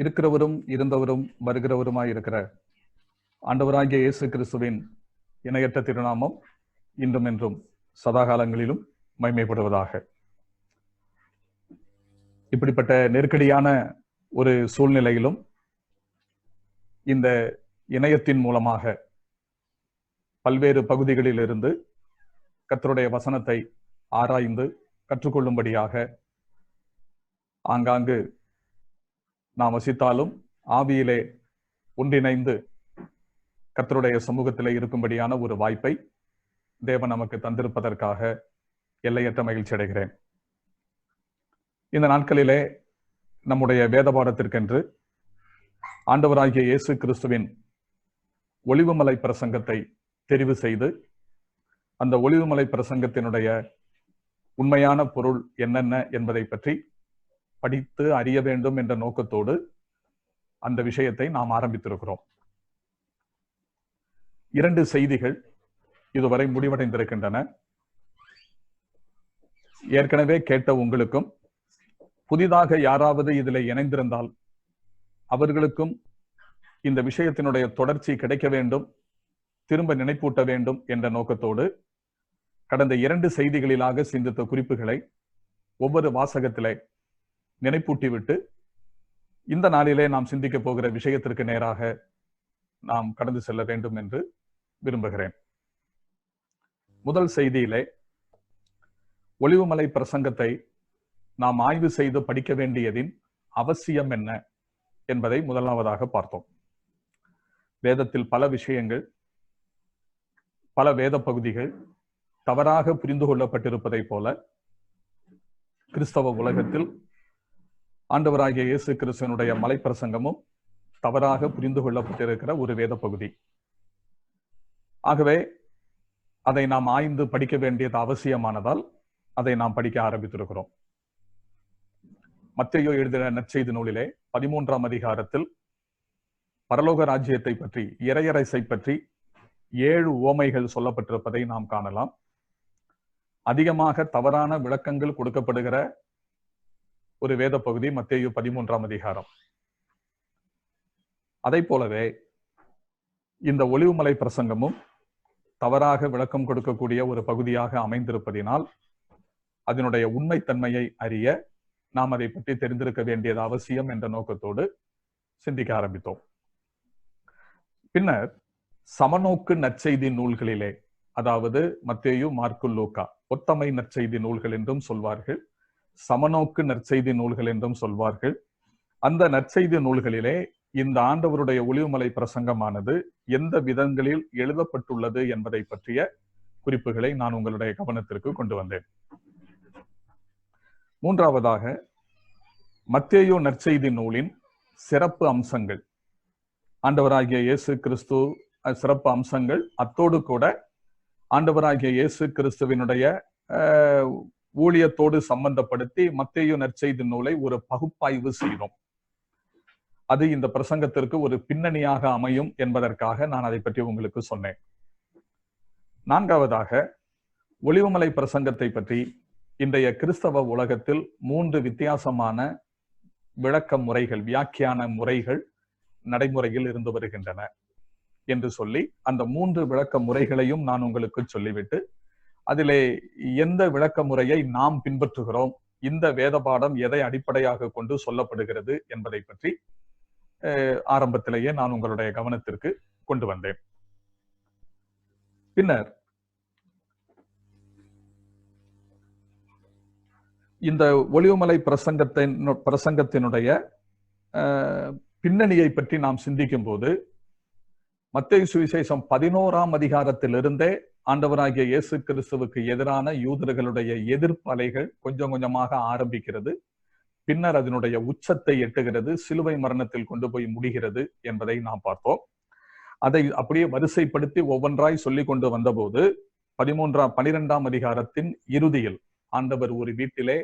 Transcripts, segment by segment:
இருக்கிறவரும் இருந்தவரும் வருகிறவருமாய் இருக்கிற ஆண்டவராகிய இயேசு கிறிஸ்துவின் இணையற்ற திருநாமம் இன்றும் என்றும் சதாகாலங்களிலும் மகிமைப்படுவதாக. இப்படிப்பட்ட நெருக்கடியான ஒரு சூழ்நிலையிலும் இந்த இணையத்தின் மூலமாக பல்வேறு பகுதிகளில் இருந்து கர்த்தருடைய வசனத்தை ஆராய்ந்து கற்றுக்கொள்ளும்படியாக ஆங்காங்கு நாம் வசித்தாலும் ஆவியிலே ஒன்றிணைந்து கர்த்தருடைய சமூகத்திலே இருக்கும்படியான ஒரு வாய்ப்பை தேவன் நமக்கு தந்திருப்பதற்காக எல்லையற்ற மகிழ்ச்சி அடைகிறேன். இந்த நாட்களிலே நம்முடைய வேத பாடத்திற்கென்று ஆண்டவராகிய இயேசு கிறிஸ்துவின் ஒலிவுமலை பிரசங்கத்தை தெரிவு செய்து அந்த ஒலிவுமலை பிரசங்கத்தினுடைய உண்மையான பொருள் என்னென்ன என்பதை பற்றி படித்து அறிய வேண்டும் என்ற நோக்கத்தோடு அந்த விஷயத்தை நாம் ஆரம்பித்திருக்கிறோம். 2 செய்திகள் இதுவரை முடிவடைந்திருக்கின்றன. ஏற்கனவே கேட்ட உங்களுக்கும் புதிதாக யாராவது இதில் இணைந்திருந்தால் அவர்களுக்கும் இந்த விஷயத்தினுடைய தொடர்ச்சி கிடைக்க வேண்டும், திரும்ப நினைப்பூட்ட வேண்டும் என்ற நோக்கத்தோடு கடந்த 2 செய்திகளிலாக சிந்தித்த குறிப்புகளை ஒவ்வொரு வாசகத்திலே நினைப்பூட்டிவிட்டு இந்த நாளிலே நாம் சிந்திக்க போகிற விஷயத்திற்கு நேராக நாம் கடந்து செல்ல வேண்டும் என்று விரும்புகிறேன். முதல் செய்தியிலே ஒலிவுமலை பிரசங்கத்தை நாம் ஆய்வு செய்து படிக்க வேண்டியதின் அவசியம் என்ன என்பதை முதலாவதாக பார்த்தோம். வேதத்தில் பல விஷயங்கள், பல வேத பகுதிகள் தவறாக புரிந்து கொள்ளப்பட்டிருப்பதை போல கிறிஸ்தவ உலகத்தில் ஆண்டவராகிய இயேசு கிறிஸ்துவனுடைய மலை பிரசங்கமும் தவறாக புரிந்து கொள்ளப்பட்டிருக்கிற ஒரு வேத பகுதி. ஆகவே அதை நாம் ஆய்ந்து படிக்க வேண்டியது அவசியமானதால் அதை நாம் படிக்க ஆரம்பித்திருக்கிறோம். மத்தேயு எழுதின நற்செய்தி நூலிலே 13ஆம் அதிகாரத்தில் பரலோக ராஜ்யத்தை பற்றி, இறையரசை பற்றி 7 உவமைகள் சொல்லப்பட்டிருப்பதை நாம் காணலாம். அதிகமாக தவறான விளக்கங்கள் கொடுக்கப்படுகிற ஒரு வேத பகுதி மத்தேயு 13ஆம் அதிகாரம். அதை போலவே இந்த ஒலிவுமலை பிரசங்கமும் தவறாக விளக்கம் கொடுக்கக்கூடிய ஒரு பகுதியாக அமைந்திருப்பதினால் அதனுடைய உண்மைத்தன்மையை அறிய நாம் அதை பற்றி தெரிந்திருக்க வேண்டியது அவசியம் என்ற நோக்கத்தோடு சிந்திக்க ஆரம்பித்தோம். பின்னர் சமநோக்கு நற்செய்தி நூல்களிலே, அதாவது மத்தேயு, மார்க்கு, லூக்கா, ஒத்தமை நற்செய்தி நூல்கள் என்றும் சொல்வார்கள், சமநோக்கு நற்செய்தி நூல்கள் என்றும் சொல்வார்கள். அந்த நற்செய்தி நூல்களிலே இந்த ஆண்டவருடைய ஒலிவுமலை பிரசங்கமானது எந்த விதங்களில் எழுதப்பட்டுள்ளது என்பதை பற்றிய குறிப்புகளை நான் உங்களுடைய கவனத்திற்கு கொண்டு வந்தேன். மூன்றாவதாக மத்தேயு நற்செய்தி நூலின் சிறப்பு அம்சங்கள், ஆண்டவராகிய இயேசு கிறிஸ்து சிறப்பு அம்சங்கள், அத்தோடு கூட ஆண்டவராகிய இயேசு கிறிஸ்துவினுடைய ஊழியத்தோடு சம்பந்தப்படுத்தி மத்தேயு நற்செய்தி நூலை ஒரு பகுப்பாய்வு செய்தோம். அது இந்த பிரசங்கத்திற்கு ஒரு பின்னணியாக அமையும் என்பதற்காக நான் அதை பற்றி உங்களுக்கு சொன்னேன். நான்காவதாக ஒலிவுமலை பிரசங்கத்தை பற்றி இன்றைய கிறிஸ்தவ உலகத்தில் 3 வித்தியாசமான விளக்க முறைகள், வியாக்கியான முறைகள் நடைமுறையில் இருந்து வருகின்றன என்று சொல்லி அந்த 3 விளக்க முறைகளையும் நான் உங்களுக்கு சொல்லிவிட்டு அதிலே எந்த விளக்க முறையை நாம் பின்பற்றுகிறோம், இந்த வேத பாடம் எதை அடிப்படையாக கொண்டு சொல்லப்படுகிறது என்பதை பற்றி ஆரம்பத்திலேயே நான் உங்களுடைய கவனத்திற்கு கொண்டு வந்தேன். பின்னர் இந்த ஒலிவுமலை பிரசங்கத்தினுடைய பின்னணியை பற்றி நாம் சிந்திக்கும் போது மத்தேயு சுவிசேஷம் 11ஆம் அதிகாரத்திலிருந்தே ஆண்டவராகிய இயேசு கிறிஸ்துவுக்கு எதிரான யூதர்களுடைய எதிர்ப்பு அலைகள் கொஞ்சம் கொஞ்சமாக ஆரம்பிக்கிறது. பின்னர் அதனுடைய உச்சத்தை எட்டுகிறது, சிலுவை மரணத்தில் கொண்டு போய் முடிகிறது என்பதை நாம் பார்த்தோம். அதை அப்படியே வரிசைப்படுத்தி ஒவ்வொன்றாய் சொல்லிக் கொண்டு வந்தபோது 12ஆம் அதிகாரத்தின் இறுதியில் ஆண்டவர் ஒரு வீட்டிலே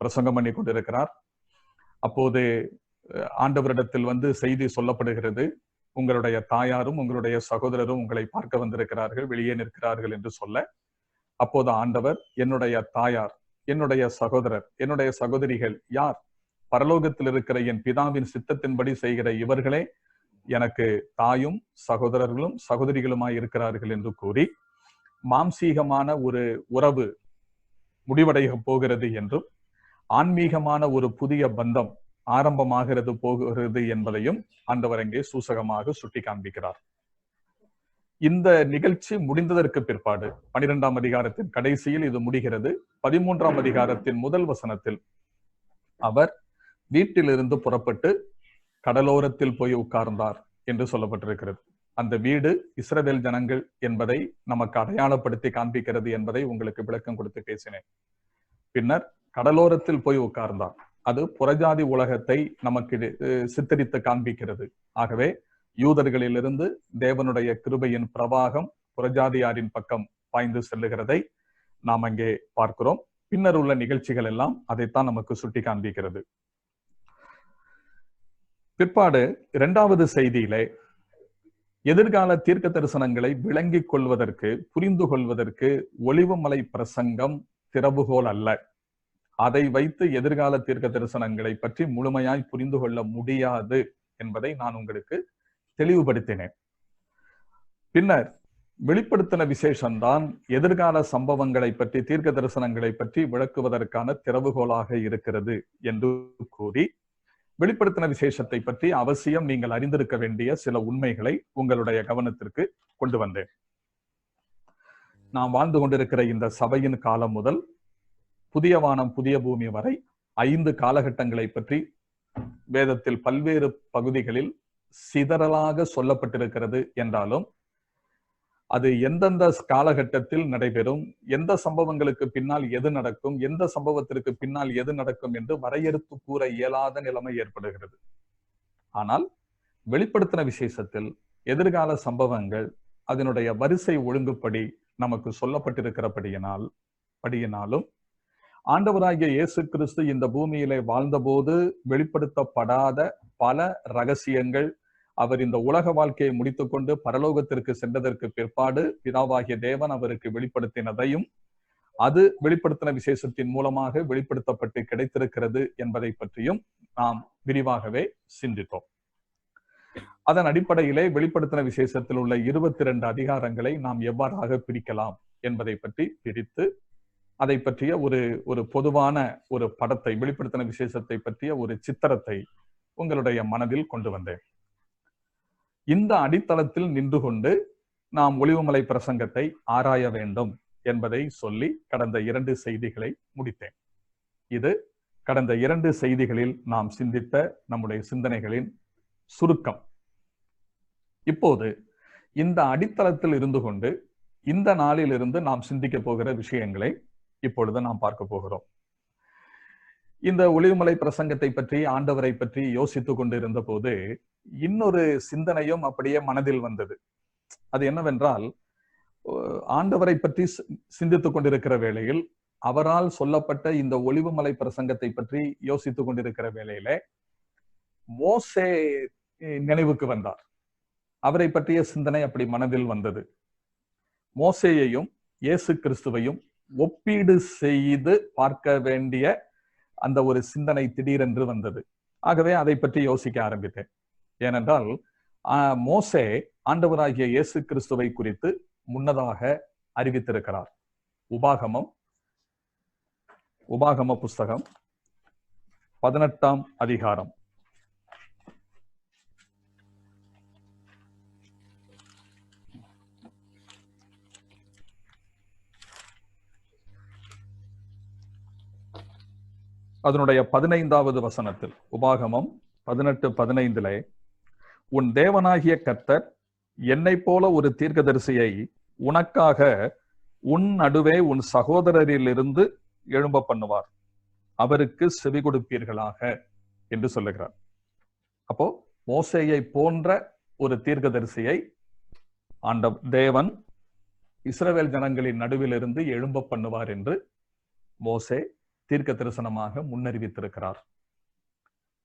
பிரசங்கம் பண்ணி கொண்டிருக்கிறார். அப்போது ஆண்டவரிடத்தில் வந்து செய்தி சொல்லப்படுகிறது, உங்களுடைய தாயாரும் உங்களுடைய சகோதரரும் உங்களை பார்க்க வந்திருக்கிறார்கள், வெளியே நிற்கிறார்கள் என்று சொல்ல, அப்போது ஆண்டவர் என்னுடைய தாயார், என்னுடைய சகோதரர், என்னுடைய சகோதரிகள் யார் பரலோகத்தில் இருக்கிற என் பிதாவின் சித்தத்தின்படி செய்கிற இவர்களே எனக்கு தாயும் சகோதரர்களும் சகோதரிகளுமாய் இருக்கிறார்கள் என்று கூறி, மாம்சீகமான ஒரு உறவு முடிவடைய போகிறது என்றும் ஆன்மீகமான ஒரு புதிய பந்தம் ஆரம்பமாகிறது போகிறது என்பதையும் ஆண்டவர் அங்கே சூசகமாக சுட்டி காண்பிக்கிறார். இந்த நிகழ்ச்சி முடிந்ததற்கு பிற்பாடு 12ஆம் அதிகாரத்தின் கடைசியில் இது முடிகிறது. 13ஆம் அதிகாரத்தின் முதல் வசனத்தில் அவர் வீட்டிலிருந்து புறப்பட்டு கடலோரத்தில் போய் உட்கார்ந்தார் என்று சொல்லப்பட்டிருக்கிறது. அந்த வீடு இஸ்ரவேல் ஜனங்கள் என்பதை நமக்கு அடையாளப்படுத்தி காண்பிக்கிறது என்பதை உங்களுக்கு விளக்கம் கொடுத்து பேசினேன். பின்னர் கடலோரத்தில் போய் உட்கார்ந்தார். அது புறஜாதி உலகத்தை நமக்கு சித்தரித்து காண்பிக்கிறது. ஆகவே யூதர்களிலிருந்து தேவனுடைய கிருபையின் பிரவாகம் புறஜாதியாரின் பக்கம் பாய்ந்து செல்லுகிறதை நாம் அங்கே பார்க்கிறோம். பின்னர் உள்ள நிகழ்ச்சிகள் எல்லாம் அதைத்தான் நமக்கு சுட்டி காண்பிக்கிறது. பிற்பாடு 2வது செய்தியிலே எதிர்கால தீர்க்க தரிசனங்களை விளங்கிக் கொள்வதற்கு, புரிந்து கொள்வதற்கு ஒலிவமலை பிரசங்கம் திறவுகோல் அல்ல. அதை வைத்து எதிர்கால தீர்க்க தரிசனங்களை பற்றி முழுமையாய் புரிந்து கொள்ள முடியாது என்பதை நான் உங்களுக்கு தெளிவுபடுத்தினேன். பின்னர் வெளிப்படுத்தின விசேஷம்தான் எதிர்கால சம்பவங்களை பற்றி, தீர்க்க தரிசனங்களை பற்றி விளக்குவதற்கான திறவுகோலாக இருக்கிறது என்று கூறி, வெளிப்படுத்தின விசேஷத்தை பற்றி அவசியம் நீங்கள் அறிந்திருக்க வேண்டிய சில உண்மைகளை உங்களுடைய கவனத்திற்கு கொண்டு வந்தேன். நாம் வாழ்ந்து கொண்டிருக்கிற இந்த சபையின் காலம் முதல் புதிய வானம் புதிய பூமி வரை 5 காலகட்டங்களை பற்றி வேதத்தில் பல்வேறு பகுதிகளில் சிதறலாக சொல்லப்பட்டிருக்கிறது என்றாலும், அது எந்தெந்த காலகட்டத்தில் நடைபெறும், எந்த சம்பவங்களுக்கு பின்னால் எது நடக்கும், எந்த சம்பவத்திற்கு பின்னால் எது நடக்கும் என்று வரையறுத்து கூற இயலாத நிலைமை ஏற்படுகிறது. ஆனால் வெளிப்படுத்தின விசேஷத்தில் எதிர்கால சம்பவங்கள் அதனுடைய வரிசை ஒழுங்குப்படி நமக்கு சொல்லப்பட்டிருக்கிறபடியினாலும் ஆண்டவராகிய இயேசு கிறிஸ்து இந்த பூமியிலே வாழ்ந்தபோது வெளிப்படுத்தப்படாத பல ரகசியங்கள், அவர் இந்த உலக வாழ்க்கையை முடித்துக்கொண்டு பரலோகத்திற்கு சென்றதற்கு பிற்பாடு பிதாவாகிய தேவன் அவருக்கு வெளிப்படுத்தினதையும், அது வெளிப்படுத்தின விசேஷத்தின் மூலமாக வெளிப்படுத்தப்பட்டு கிடைத்திருக்கிறது என்பதை பற்றியும் நாம் விரிவாகவே சிந்தித்தோம். அதன் அடிப்படையிலே வெளிப்படுத்தின விசேஷத்தில் உள்ள 22 அதிகாரங்களை நாம் எவ்வாறாக பிரிக்கலாம் என்பதை பற்றி பிரித்து, அதை பற்றிய ஒரு பொதுவான ஒரு படத்தை, வெளிப்படுத்தின விசேஷத்தை பற்றிய ஒரு சித்திரத்தை உங்களுடைய மனதில் கொண்டு வந்தேன். இந்த அடித்தளத்தில் நின்று கொண்டு நாம் ஒலிவமலை பிரசங்கத்தை ஆராய வேண்டும் என்பதை சொல்லி கடந்த 2 செய்திகளை முடித்தேன். இது கடந்த 2 செய்திகளில் நாம் சிந்தித்த நம்முடைய சிந்தனைகளின் சுருக்கம். இப்போது இந்த அடித்தளத்தில் இருந்து கொண்டு இந்த நாளில் இருந்து நாம் சிந்திக்க போகிற விஷயங்களை இப்பொழுது நாம் பார்க்க போகிறோம். இந்த ஒலிவமலை பிரசங்கத்தை பற்றி, ஆண்டவரை பற்றி யோசித்துக் கொண்டு இருந்த போது இன்னொரு சிந்தனையும் அப்படியே மனதில் வந்தது. அது என்னவென்றால், ஆண்டவரை பற்றி சிந்தித்துக் கொண்டிருக்கிற வேளையில், அவரால் சொல்லப்பட்ட இந்த ஒலிவமலை பிரசங்கத்தை பற்றி யோசித்துக் கொண்டிருக்கிற வேளையில மோசே நினைவுக்கு வந்தார். அவரை பற்றிய சிந்தனை அப்படி மனதில் வந்தது. மோசேயையும் இயேசு கிறிஸ்துவையும் ஒப்பீடு செய்து பார்க்க வேண்டிய அந்த ஒரு சிந்தனை திடீரென்று வந்தது. ஆகவே அதை பற்றி யோசிக்க ஆரம்பித்தேன். ஏனென்றால் மோசே ஆண்டவராகிய இயேசு கிறிஸ்துவை குறித்து முன்னதாக அறிவித்திருக்கிறார். உபாகம புஸ்தகம் 18ஆம் அதிகாரம். அதனுடைய 15வது வசனத்தில், உபாகமம் 18:15, உன் தேவனாகிய கர்த்தர் என்னை போல ஒரு தீர்க்கதரிசியை உனக்காக உன் நடுவே உன் சகோதரரிலிருந்து எழும்ப பண்ணுவார், அவருக்கு செவி கொடுப்பீர்களாக என்று சொல்லுகிறார். அப்போ மோசேயை போன்ற ஒரு தீர்க்கதரிசியை தேவன் இஸ்ரவேல் ஜனங்களின் நடுவிலிருந்து எழும்ப பண்ணுவார் என்று மோசே தீர்க்க தரிசனமாக முன்னறிவித்திருக்கிறார்.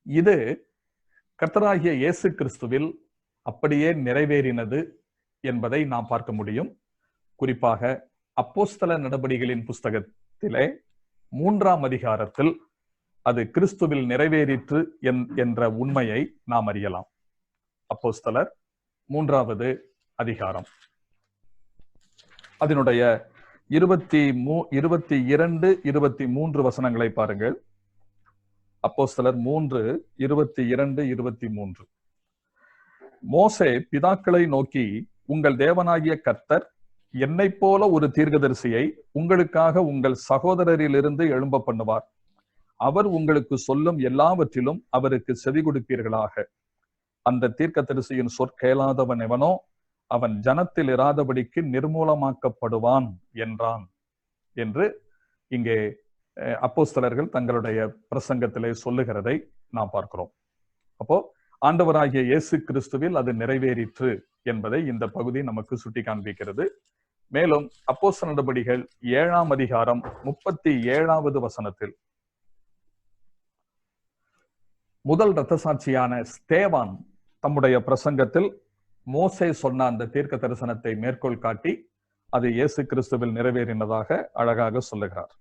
இது கர்த்தராகிய இயேசு கிறிஸ்துவில் அப்படியே நிறைவேறினது என்பதை நாம் பார்க்க முடியும். குறிப்பாக அப்போஸ்தல நடபடிகளின் புஸ்தகத்திலே 3ஆம் அதிகாரத்தில் அது கிறிஸ்துவில் நிறைவேறிற்று என்ற உண்மையை நாம் அறியலாம். அப்போஸ்தலர் 3வது அதிகாரம் அதனுடைய 22, 23 வசனங்களை பாருங்கள். அப்போஸ்தலர் 3:22, 23. மோசே பிதாக்களை நோக்கி, உங்கள் தேவனாகிய கர்த்தர் என்னைப் போல ஒரு தீர்க்கதரிசியை உங்களுக்காக உங்கள் சகோதரரிலிருந்து எழும்ப பண்ணுவார். அவர் உங்களுக்கு சொல்லும் எல்லாவற்றிலும் அவருக்கு செவி கொடுப்பீர்களாக. அந்த தீர்க்கதரிசியின் சொற்கேளாதவன் எவனோ அவன் ஜனத்தில் இராதபடிக்கு நிர்மூலமாக்கப்படுவான் என்றான் என்று இங்கே அப்போஸ்தலர்கள் தங்களுடைய பிரசங்கத்திலே சொல்லுகிறதை நாம் பார்க்கிறோம். அப்போ ஆண்டவராகிய இயேசு கிறிஸ்துவில் அது நிறைவேறிற்று என்பதை இந்த பகுதி நமக்கு சுட்டி காண்பிக்கிறது. மேலும் அப்போஸ்தலர் நடபடிகள் 7ஆம் அதிகாரம் 37வது வசனத்தில் முதல் இரத்த சாட்சியான ஸ்தேவான் தம்முடைய பிரசங்கத்தில் மோசே சொன்ன அந்த தீர்க்க தரிசனத்தை மேற்கோள் காட்டி அது இயேசு கிறிஸ்துவில் நிறைவேறினதாக அழகாக சொல்லுகிறார்.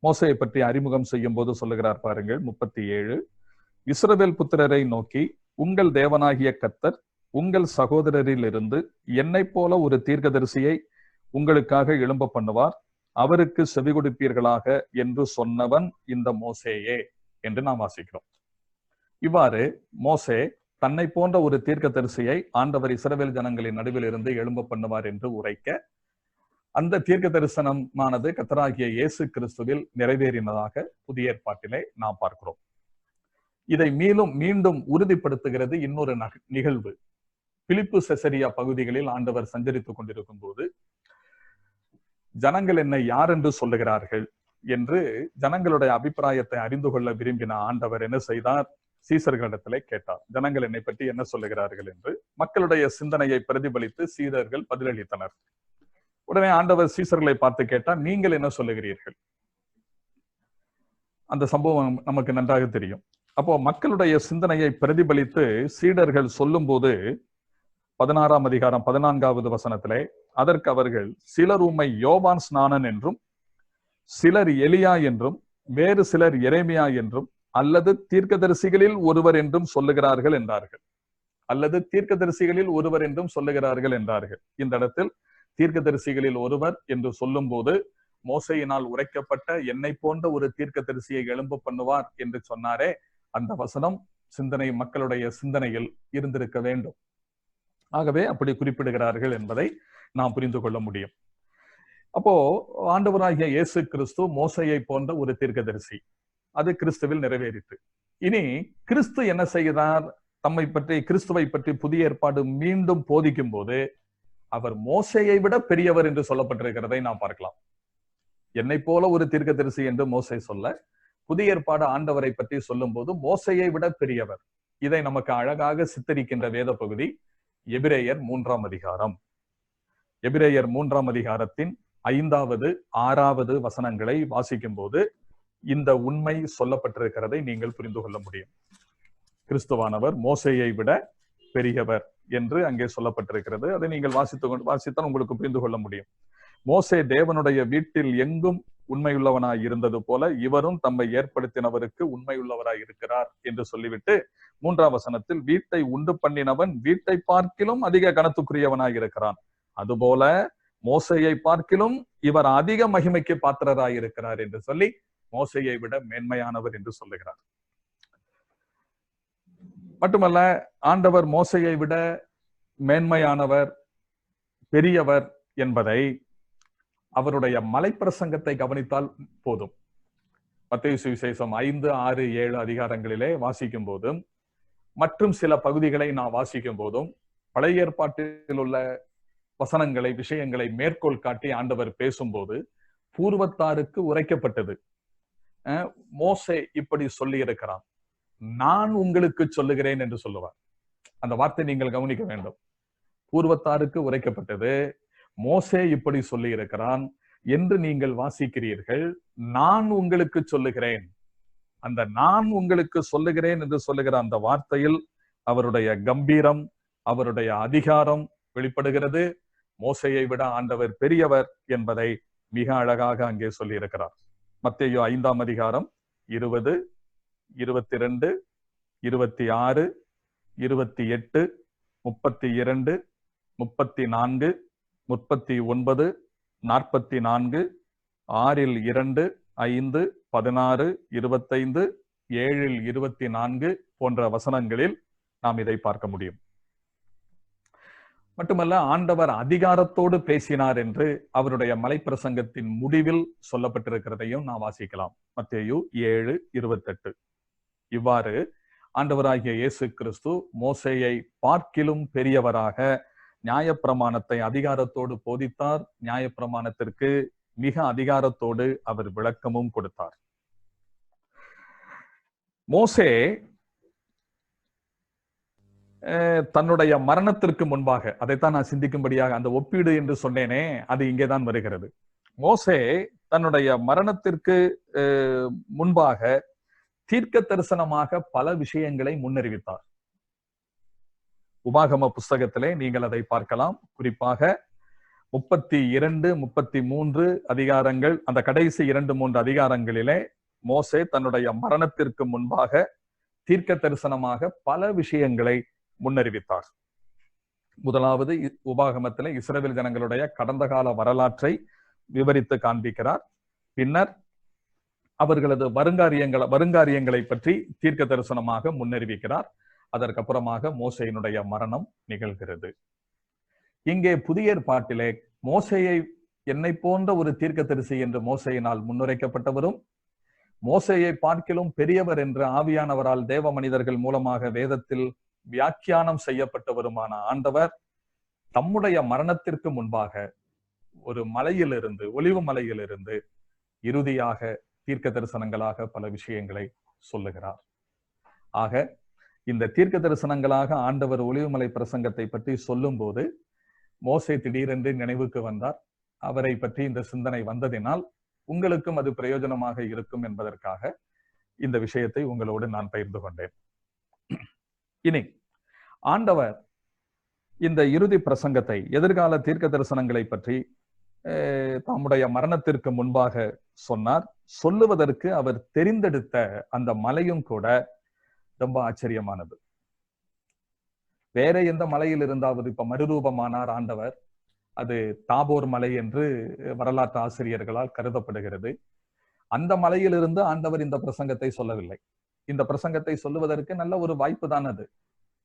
மோசையை பற்றி அறிமுகம் செய்யும் போது சொல்லுகிறார் பாருங்கள், 37. இஸ்ரவேல் புத்திரரை நோக்கி, உங்கள் தேவனாகிய கர்த்தர் உங்கள் சகோதரரில் இருந்து என்னைப் போல ஒரு தீர்க்கதரிசியை உங்களுக்காக எழும்ப பண்ணுவார். அவருக்கு செவி கொடுப்பீர்களாக என்று சொன்னவன் இந்த மோசேயே என்று நாம் வாசிக்கிறோம். இவ்வாறு மோசே தன்னை போன்ற ஒரு தீர்க்கதரிசியை ஆண்டவர் இஸ்ரவேல் ஜனங்களின் நடுவில் இருந்து எழும்ப பண்ணுவார் என்று உரைக்க, அந்த தீர்க்க தரிசனமானது கர்த்தராகிய இயேசு கிறிஸ்துவில் நிறைவேறினதாக புதிய ஏற்பாட்டிலே நாம் பார்க்கிறோம். இதை மீண்டும் உறுதிப்படுத்துகிறது இன்னொரு நிகழ்வு. பிலிப்பு செசரியா பகுதிகளில் ஆண்டவர் சஞ்சரித்துக் கொண்டிருக்கும் போது ஜனங்கள் என்னை யார் என்று சொல்லுகிறார்கள் என்று ஜனங்களுடைய அபிப்பிராயத்தை அறிந்து கொள்ள விரும்பின ஆண்டவர் என்ன செய்தார்? சீசர்களிடத்திலே கேட்டார், ஜனங்கள் என்னை பற்றி என்ன சொல்லுகிறார்கள் என்று. மக்களுடைய சிந்தனையை பிரதிபலித்து சீடர்கள் பதிலளித்தனர். உடனே ஆண்டவர் சீசர்களை பார்த்து கேட்டார், நீங்கள் என்ன சொல்லுகிறீர்கள்? அந்த சம்பவம் நமக்கு நன்றாக தெரியும். அப்போ மக்களுடைய சிந்தனையை பிரதிபலித்து சீடர்கள் சொல்லும் போது 16ஆம் அதிகாரம் 14வது வசனத்திலே, அதற்கு அவர்கள், சிலர் உம்மை யோவான் ஸ்நானன் என்றும், சிலர் எலியா என்றும், வேறு சிலர் எரேமியா என்றும், அல்லது தீர்க்கதரிசிகளில் ஒருவர் என்றும் சொல்லுகிறார்கள் என்றார்கள். அல்லது தீர்க்கதரிசிகளில் ஒருவர் என்றும் சொல்லுகிறார்கள் என்றார்கள். இந்த இடத்தில் தீர்க்கதரிசிகளில் ஒருவர் என்று சொல்லும் போது மோசையினால் உரைக்கப்பட்ட என்னை போன்ற ஒரு தீர்க்கதரிசியை எழும்ப பண்ணுவார் என்று சொன்னாரே, அந்த வசனம் மக்களுடைய சிந்தனையில் இருந்திருக்க வேண்டும். ஆகவே அப்படி குறிப்பிடுகிறார்கள் என்பதை நாம் புரிந்து கொள்ள முடியும். அப்போ ஆண்டவராகிய இயேசு கிறிஸ்து மோசையை போன்ற ஒரு தீர்க்கதரிசி, அது கிறிஸ்துவில் நிறைவேறிற்று. இனி கிறிஸ்து என்ன செய்கிறார்? கிறிஸ்துவை பற்றி புதிய ஏற்பாடு மீண்டும் போதிக்கும் போது அவர் மோசையை விட பெரியவர் என்று சொல்லப்பட்டிருக்கிறதை நாம் பார்க்கலாம். என்னை போல ஒரு தீர்க்கதரிசி என்று மோசை சொல்ல, புதிய ஏற்பாடு ஆண்டவரை பற்றி சொல்லும் போது மோசையை விட பெரியவர். இதை நமக்கு அழகாக சித்தரிக்கின்ற வேத பகுதி எபிரேயர் 3ஆம் அதிகாரம். எபிரேயர் 3ஆம் அதிகாரத்தின் 5வது 6வது வசனங்களை வாசிக்கும் போது இந்த உண்மை சொல்லப்பட்டிருக்கிறதை நீங்கள் புரிந்து கொள்ள முடியும். கிறிஸ்துவானவர் மோசையை விட பெரியவர் என்று அங்கே சொல்லப்பட்டிருக்கிறது. அதை நீங்கள் வாசித்தால் உங்களுக்கு புரிந்து கொள்ள முடியும். மோசே தேவனுடைய வீட்டில் எங்கும் உண்மையுள்ளவனாய் இருந்தது போல இவரும் தம்மை ஏற்படுத்தினவருக்கு உண்மையுள்ளவராய் இருக்கிறார் என்று சொல்லிவிட்டு 3ஆம் வசனத்தில், வீட்டை உண்டு பண்ணினவன் வீட்டை பார்க்கிலும் அதிக கனத்துக்குரியவனாய் இருக்கிறான், அதுபோல மோசையை பார்க்கிலும் இவர் அதிக மகிமைக்கு பாத்திரராய் இருக்கிறார் என்று சொல்லி மோசையை விட மேன்மையானவர் என்று சொல்லுகிறார். மட்டுமல்ல, ஆண்டவர் மோசையை விட மேன்மையானவர், பெரியவர் என்பதை அவருடைய மலைப்பிரசங்கத்தை கவனித்தால் போதும். மத்தேயு சுவிசேஷம் 5, 6, 7 அதிகாரங்களிலே வாசிக்கும் போதும் மற்றும் சில பகுதிகளை நான் வாசிக்கும் போதும் பழைய ஏற்பாட்டில் உள்ள வசனங்களை, விஷயங்களை மேற்கோள் காட்டி ஆண்டவர் பேசும்போது பூர்வத்தாருக்கு உரைக்கப்பட்டது. மோசே இப்படி சொல்லி இருக்கிறான், நான் உங்களுக்கு சொல்லுகிறேன் என்று சொல்லுவார். அந்த வார்த்தை நீங்கள் கவனிக்க வேண்டும். பூர்வத்தாருக்கு உரைக்கப்பட்டது, மோசே இப்படி சொல்லி இருக்கிறான் என்று நீங்கள் வாசிக்கிறீர்கள், நான் உங்களுக்கு சொல்லுகிறேன். அந்த நான் உங்களுக்கு சொல்லுகிறேன் என்று சொல்லுகிற அந்த வார்த்தையில் அவருடைய கம்பீரம், அவருடைய அதிகாரம் வெளிப்படுகிறது. மோசையை விட ஆண்டவர் பெரியவர் என்பதை மிக அழகாக அங்கே சொல்லி இருக்கிறார். மத்தேயு 5ஆம் அதிகாரம் 20, 22, 26, 28, 32, 34, 39, 44, 6 2, 5, 16, 25, 7 24 போன்ற வசனங்களில் நாம் இதை பார்க்க முடியும். மட்டுமல்ல, ஆண்டவர் அதிகாரத்தோடு பேசினார் என்று அவருடைய மலைப்பிரசங்கத்தின் முடிவில் சொல்லப்பட்டிருக்கிறதையும் நாம் வாசிக்கலாம். மத்தேயு 7:28. இவ்வாறு ஆண்டவராகிய இயேசு கிறிஸ்து மோசேயை பார்க்கிலும் பெரியவராக நியாயப்பிரமாணத்தை அதிகாரத்தோடு போதித்தார். நியாயப்பிரமாணத்திற்கு மிக அதிகாரத்தோடு அவர் விளக்கமும் கொடுத்தார். மோசே தன்னுடைய மரணத்திற்கு முன்பாக, அதைத்தான் நான் சிந்திக்கும்படியாக அந்த ஒப்பீடு என்று சொன்னேனே, அது இங்கேதான் வருகிறது. மோசே தன்னுடைய மரணத்திற்கு முன்பாக தீர்க்க தரிசனமாக பல விஷயங்களை முன்னறிவித்தார். உபாகம புஸ்தகத்திலே நீங்கள் அதை பார்க்கலாம். குறிப்பாக 32, 33 அதிகாரங்கள், அந்த கடைசி 2-3 அதிகாரங்களிலே மோசே தன்னுடைய மரணத்திற்கு முன்பாக தீர்க்க தரிசனமாக பல விஷயங்களை முன்னறிவித்தார். முதலாவது, உபாகமத்திலே இஸ்ரவேல் ஜனங்களுடைய கடந்த கால வரலாற்றை விவரித்து காண்பிக்கிறார். பின்னர் அவர்களது வருங்காரியங்களை பற்றி தீர்க்க தரிசனமாக முன்னறிவிக்கிறார். அதற்கப்புறமாக மோசேயினுடைய மரணம் நிகழ்கிறது. இங்கே புதிய ஏற்பாட்டிலே மோசேயை என்னை போன்ற ஒரு தீர்க்கதரிசி என்று மோசேயினால் முன்னுரைக்கப்பட்டவரும், மோசேயை பார்க்கிலும் பெரியவர் என்று ஆவியானவரால் தேவ மனிதர்கள் மூலமாக வேதத்தில் வியாக்கியானம் செய்யப்பட்டவருமான ஆண்டவர் தம்முடைய மரணத்திற்கு முன்பாக ஒரு மலையிலிருந்து, ஒலிவு மலையிலிருந்து இறுதியாக தீர்க்க தரிசனங்களாக பல விஷயங்களை சொல்லுகிறார். ஆக இந்த தீர்க்க தரிசனங்களாக ஆண்டவர் ஒலிவுமலை பிரசங்கத்தை பற்றி சொல்லும் போது மோசே திடீரென்று நினைவுக்கு வந்தார். அவரை பற்றி இந்த சிந்தனை வந்ததினால் உங்களுக்கும் அது பிரயோஜனமாக இருக்கும் என்பதற்காக இந்த விஷயத்தை உங்களோடு நான் பகிர்ந்து கொண்டேன். இனி ஆண்டவர் இந்த இறுதி பிரசங்கத்தை, எதிர்கால தீர்க்க தரிசனங்களை பற்றி தம்முடைய மரணத்திற்கு முன்பாக சொன்னார். சொல்லுவதற்கு அவர் தெரிந்தெடுத்த அந்த மலையும் கூட ரொம்ப ஆச்சரியமானது. வேற எந்த மலையில் இருந்தாவது இப்ப மறுரூபமானார் ஆண்டவர், அது தாபோர் மலை என்று வரலாற்று ஆசிரியர்களால் கருதப்படுகிறது. அந்த மலையிலிருந்து ஆண்டவர் இந்த பிரசங்கத்தை சொல்லவில்லை. இந்த பிரசங்கத்தை சொல்லுவதற்கு நல்ல ஒரு வாய்ப்பு தான் அது.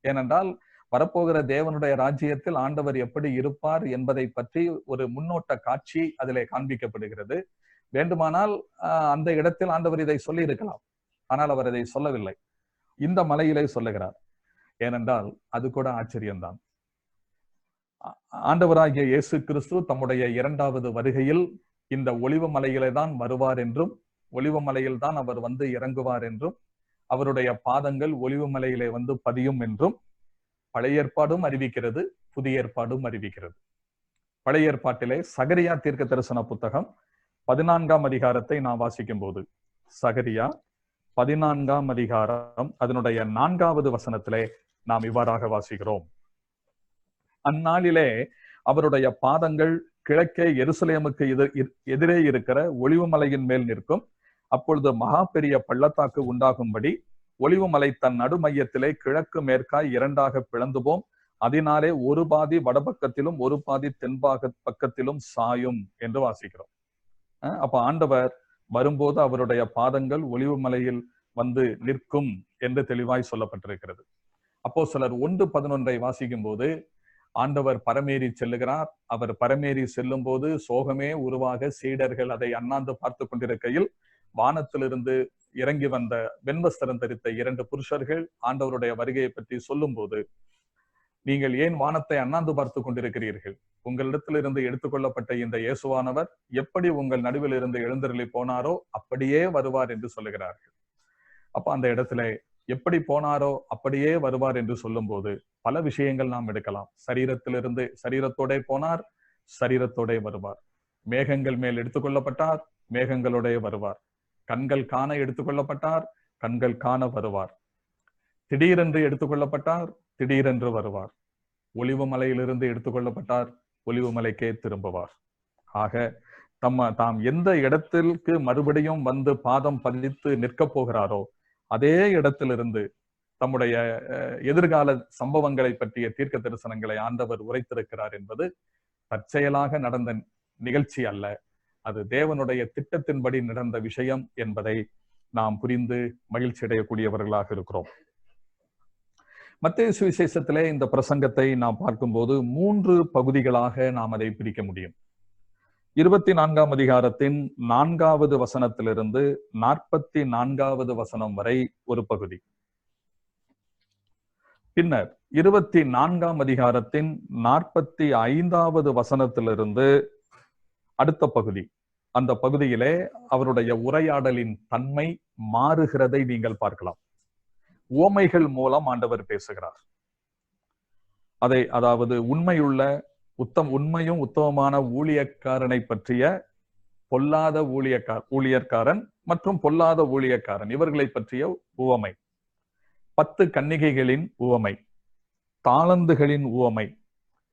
ஏனென்றால் வரப்போகிற தேவனுடைய ராஜ்யத்தில் ஆண்டவர் எப்படி இருப்பார் என்பதை பற்றி ஒரு முன்னோட்ட காட்சி அதிலே காண்பிக்கப்படுகிறது. வேண்டுமானால் அந்த இடத்தில் ஆண்டவர் இதை சொல்லி இருக்கலாம். ஆனால் அவர் இதை சொல்லவில்லை. இந்த மலையிலே சொல்லுகிறார். ஏனென்றால் அது கூட ஆச்சரியம்தான். ஆண்டவராகிய இயேசு கிறிஸ்து தம்முடைய 2வது வருகையில் இந்த ஒலிவ மலையிலே தான் வருவார் என்றும், ஒலிவ மலையில் தான் அவர் வந்து இறங்குவார் என்றும், அவருடைய பாதங்கள் ஒலிவ மலையிலே வந்து பதியும் என்றும் பழைய ஏற்பாடும் அறிவிக்கிறது, புதிய ஏற்பாடும் அறிவிக்கிறது. பழைய ஏற்பாட்டிலே சகரியா தீர்க்க தரிசன புத்தகம் 14ஆம் அதிகாரத்தை நான் வாசிக்கும் போது, சகரியா 14ஆம் அதிகாரம் அதனுடைய 4வது வசனத்திலே நாம் இவ்வாறாக வாசிக்கிறோம். அந்நாளிலே அவருடைய பாதங்கள் கிழக்கே எருசலேமுக்கு எதிரே இருக்கிற ஒலிவு மலையின் மேல் நிற்கும். அப்பொழுது மகா பெரிய பள்ளத்தாக்கு உண்டாகும்படி ஒலிவு மலை தன் நடுமையத்திலே கிழக்கு மேற்காய் 2ஆக பிளந்து போம். அதனாலே ஒரு பாதி வடபக்கத்திலும் ஒரு பாதி தென்பாக பக்கத்திலும் சாயும் என்று வாசிக்கிறோம். அப்ப ஆண்டவர் வரும்போது அவருடைய பாதங்கள் ஒலிவு மலையில் வந்து நிற்கும் என்று தெளிவாய் சொல்லப்பட்டிருக்கிறது. அப்போஸ்தலர் 1:11 வாசிக்கும் போது ஆண்டவர் பரமேறி செல்லுகிறார். அவர் பரமேறி செல்லும் போது சோகமே உருவாக சீடர்கள் அதை அண்ணாந்து பார்த்து கொண்டிருக்கையில் வானத்திலிருந்து இறங்கி வந்த வெண்வஸ்திரம் தரித்த 2 புருஷர்கள் ஆண்டவருடைய வருகையை பற்றி சொல்லும் போது, நீங்கள் ஏன் வானத்தை அண்ணாந்து பார்த்து கொண்டிருக்கிறீர்கள்? உங்களிடத்திலிருந்து எடுத்துக்கொள்ளப்பட்ட இந்த இயேசுவானவர் எப்படி உங்கள் நடுவில் இருந்து எழுந்தருளி போனாரோ அப்படியே வருவார் என்று சொல்லுகிறார்கள். அப்ப அந்த இடத்துல எப்படி போனாரோ அப்படியே வருவார் என்று சொல்லும் போது பல விஷயங்கள் நாம் எடுக்கலாம். சரீரத்திலிருந்து சரீரத்தோட போனார், சரீரத்தோட வருவார். மேகங்கள் மேல் எடுத்துக்கொள்ளப்பட்டார், மேகங்களோட வருவார். கண்கள் காண எடுத்துக்கொள்ளப்பட்டார், கண்கள் காண வருவார். திடீரென்று எடுத்துக்கொள்ளப்பட்டார், திடீரென்று வருவார். ஒலிவு மலையிலிருந்து எடுத்துக்கொள்ளப்பட்டார், ஒலிவு மலைக்கே திரும்புவார். ஆக தாம் எந்த இடத்திற்கு மறுபடியும் வந்து பாதம் பதித்து நிற்க போகிறாரோ அதே இடத்திலிருந்து தம்முடைய எதிர்கால சம்பவங்களை பற்றிய தீர்க்க தரிசனங்களை ஆண்டவர் உரைத்திருக்கிறார் என்பது தற்செயலாக நடந்த நிகழ்ச்சி அல்ல. அது தேவனுடைய திட்டத்தின்படி நடந்த விஷயம் என்பதை நாம் புரிந்து மகிழ்ச்சி அடையக்கூடியவர்களாக இருக்கிறோம். மத்தேயு சுவிசேஷத்திலே இந்த பிரசங்கத்தை நாம் பார்க்கும்போது 3 பகுதிகளாக நாம் அதை பிரிக்க முடியும். 24ஆம் அதிகாரத்தின் 4வது வசனத்திலிருந்து 44வது வசனம் வரை ஒரு பகுதி. பின்னர் 24ஆம் அதிகாரத்தின் 45வது வசனத்திலிருந்து அடுத்த பகுதி. அந்த பகுதியிலே அவருடைய உரையாடலின் தன்மை மாறுகிறதை நீங்கள் பார்க்கலாம். உவமைகள் மூலம் ஆண்டவர் பேசுகிறார். அதாவது உண்மையும் உத்தமமான ஊழியக்காரனை பற்றிய பொல்லாத ஊழியக்காரன் மற்றும் பொல்லாத ஊழியக்காரன் இவர்களை பற்றிய உவமை, 10 கன்னிகைகளின் உவமை, தாளந்துகளின் உவமை,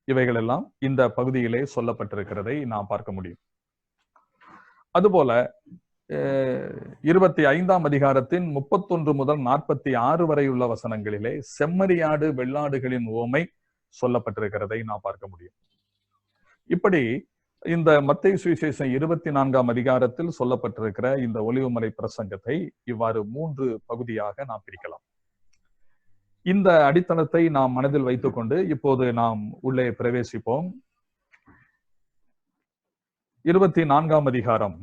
இவைகளெல்லாம் இந்த பகுதியிலே சொல்லப்பட்டிருக்கிறதை நாம் பார்க்க முடியும். அதுபோல 25ஆம் அதிகாரத்தின் 31 முதல் 46 வரை உள்ள வசனங்களிலே செம்மறியாடு வெள்ளாடுகளின் உவமை சொல்லப்பட்டிருக்கிறதை நாம் பார்க்க முடியும். இப்படி இந்த மத்தேயு சுவிசேஷம் 24ஆம் அதிகாரத்தில் சொல்லப்பட்டிருக்கிற இந்த ஒலிவுமலை பிரசங்கத்தை இவ்வாறு 3 பகுதியாக நாம் பிரிக்கலாம். இந்த அடித்தளத்தை நாம் மனதில் வைத்துக்கொண்டு இப்போது நாம் உள்ளே பிரவேசிப்போம். 24ஆம் அதிகாரம்,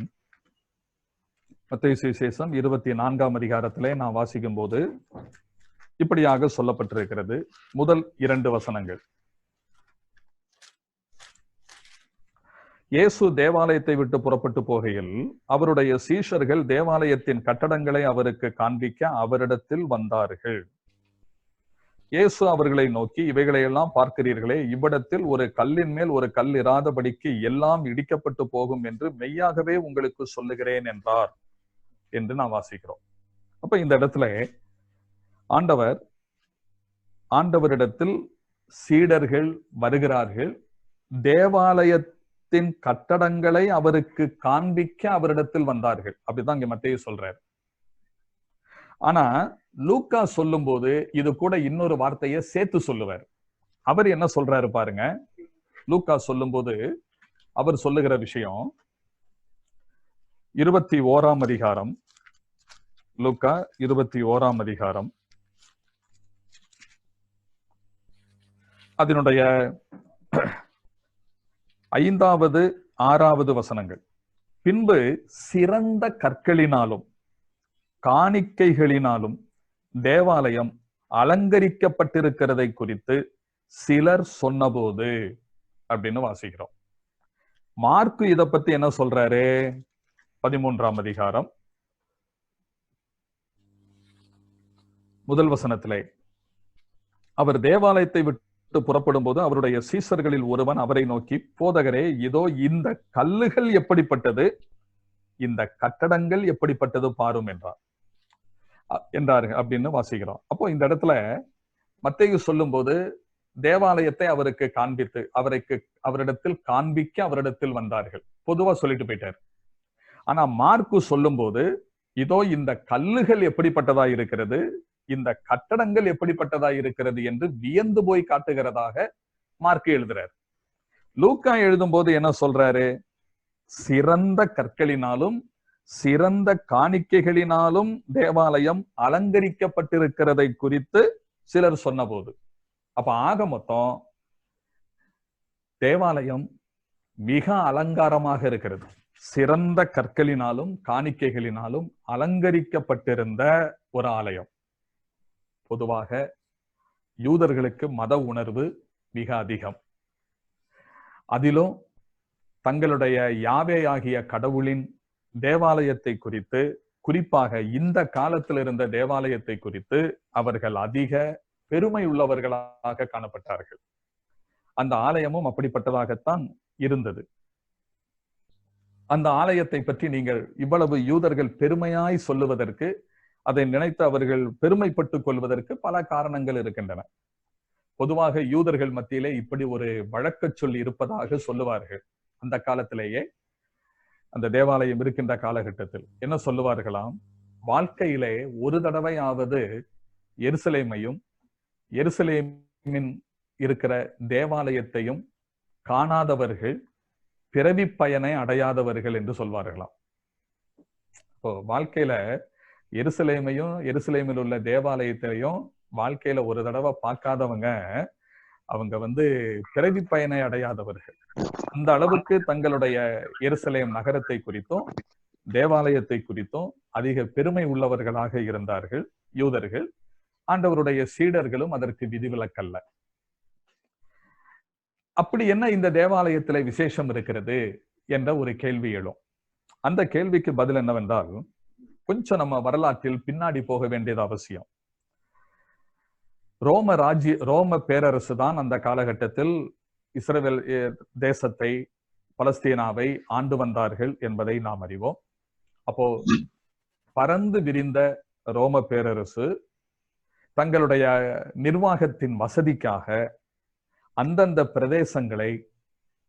மத்தேயு சுவிசேஷம் 24ஆம் அதிகாரத்திலே நாம் வாசிக்கும் போது இப்படியாக சொல்லப்பட்டிருக்கிறது. முதல் 2 வசனங்கள். இயேசு தேவாலயத்தை விட்டு புறப்பட்டு போகையில் அவருடைய சீஷர்கள் தேவாலயத்தின் கட்டடங்களை அவருக்கு காண்பிக்க அவரிடத்தில் வந்தார்கள். இயேசு அவர்களை நோக்கி, இவைகளையெல்லாம் பார்க்கிறீர்களே, இவ்விடத்தில் ஒரு கல்லின் மேல் ஒரு கல் இராதபடிக்கு எல்லாம் இடிக்கப்பட்டு போகும் என்று மெய்யாகவே உங்களுக்கு சொல்லுகிறேன் என்றார் என்று நாம் வாசிக்கிறோம். அப்ப இந்த இடத்துல ஆண்டவரிடத்தில் சீடர்கள் வருகிறார்கள். தேவாலயத்தின் கட்டடங்களை அவருக்கு காண்பிக்க அவரிடத்தில் வந்தார்கள். அப்படிதான் இங்க மத்தேயு சொல்றார். ஆனா லூக்கா சொல்லும் போது இது கூட இன்னொரு வார்த்தையை சேர்த்து சொல்லுவார். அவர் என்ன சொல்றாரு பாருங்க. லூக்கா சொல்லும் போது அவர் சொல்லுகிற விஷயம் 21ஆம் அதிகாரம், லூக்கா 21ஆம் அதிகாரம், அதனுடைய 5வது 6வது வசனங்கள். பின்பு சிறந்த கற்களினாலும் காணிக்கைகளினாலும் தேவாலயம் அலங்கரிக்கப்பட்டிருக்கிறதை குறித்து சிலர் சொன்னபோது அப்படின்னு வாசிக்கிறோம். மார்க்கு இதை பத்தி என்ன சொல்றாரு? 13ஆம் அதிகாரம் முதல் வசனத்திலே, அவர் தேவாலயத்தை விட்டு புறப்படும் போது அவருடைய சீசர்களில் ஒருவன் அவரை நோக்கி, போதகரே, இதோ இந்த கல்லுகள் எப்படிப்பட்டது, இந்த கட்டடங்கள் எப்படிப்பட்டது பாரும் என்றார்கள் அப்படின்னு வாசிக்கிறோம். அப்போ இந்த இடத்துல மத்தேயு சொல்லும் போது தேவாலயத்தை அவருக்கு காண்பித்து அவரிடத்தில் காண்பிக்க அவரிடத்தில் வந்தார்கள். பொதுவா சொல்லிட்டு போயிட்டார். ஆனா மார்க்கு சொல்லும் போது இதோ இந்த கல்லுகள் எப்படிப்பட்டதா இருக்கிறது, இந்த கட்டடங்கள் எப்படிப்பட்டதா இருக்கிறது என்று வியந்து போய் காட்டுகிறதாக மார்க்கு எழுதுறார். லூக்கா எழுதும் போது என்ன சொல்றாரு? சிறந்த கற்களினாலும் சிறந்த காணிக்கைகளினாலும் தேவாலயம் அலங்கரிக்கப்பட்டிருக்கிறதை குறித்து சிலர் சொன்னபோது. அப்ப ஆக மொத்தம் தேவாலயம் மிக அலங்காரமாக இருக்கிறது. சிறந்த கற்களினாலும் காணிக்கைகளினாலும் அலங்கரிக்கப்பட்டிருந்த ஒரு ஆலயம். பொதுவாக யூதர்களுக்கு மத உணர்வு மிக அதிகம். அதிலும் தங்களுடைய யாவே ஆகிய கடவுளின் தேவாலயத்தை குறித்து, குறிப்பாக இந்த காலத்தில் இருந்த தேவாலயத்தை குறித்து அவர்கள் அதிக பெருமை உள்ளவர்களாக காணப்பட்டார்கள். அந்த ஆலயமும் அப்படிப்பட்டதாகத்தான் இருந்தது. அந்த ஆலயத்தை பற்றி நீங்கள் இவ்வளவு யூதர்கள் பெருமையாய் சொல்லுவதற்கு, அதை நினைத்து அவர்கள் பெருமைப்பட்டுக் கொள்வதற்கு பல காரணங்கள் இருக்கின்றன. பொதுவாக யூதர்கள் மத்தியிலே இப்படி ஒரு வழக்க சொல் இருப்பதாக சொல்லுவார்கள். அந்த காலத்திலேயே, அந்த தேவாலயம் இருக்கின்ற காலகட்டத்தில் என்ன சொல்லுவார்களாம்? வாழ்க்கையிலே ஒரு தடவையாவது எருசலேமையும் எருசலேமின் இருக்கிற தேவாலயத்தையும் காணாதவர்கள் பிறவி பயனை அடையாதவர்கள் என்று சொல்வார்களாம். இப்போ வாழ்க்கையில எருசலேமையும் எருசலேமில் உள்ள தேவாலயத்தையும் வாழ்க்கையில ஒரு தடவை பார்க்காதவங்க அவங்க பிறவி பயனை அடையாதவர்கள். அந்த அளவுக்கு தங்களுடைய எருசலேம் நகரத்தை குறித்தும் தேவாலயத்தை குறித்தும் அதிக பெருமை உள்ளவர்களாக இருந்தார்கள் யூதர்கள். ஆண்டவருடைய சீடர்களும் அதற்கு விதிவிலக்கல்ல. அப்படி என்ன இந்த தேவாலயத்துல விசேஷம் இருக்கிறது என்ற ஒரு கேள்வி எழும். அந்த கேள்விக்கு பதில் என்னவென்றால், கொஞ்சம் நம்ம வரலாற்றில் பின்னாடி போக வேண்டியது அவசியம். ரோம பேரரசு தான் அந்த காலகட்டத்தில் இஸ்ரவேல் தேசத்தை, பலஸ்தீனாவை ஆண்டு வந்தார்கள் என்பதை நாம் அறிவோம். அப்போ பரந்து விரிந்த ரோம பேரரசு தங்களுடைய நிர்வாகத்தின் வசதிக்காக அந்தந்த பிரதேசங்களை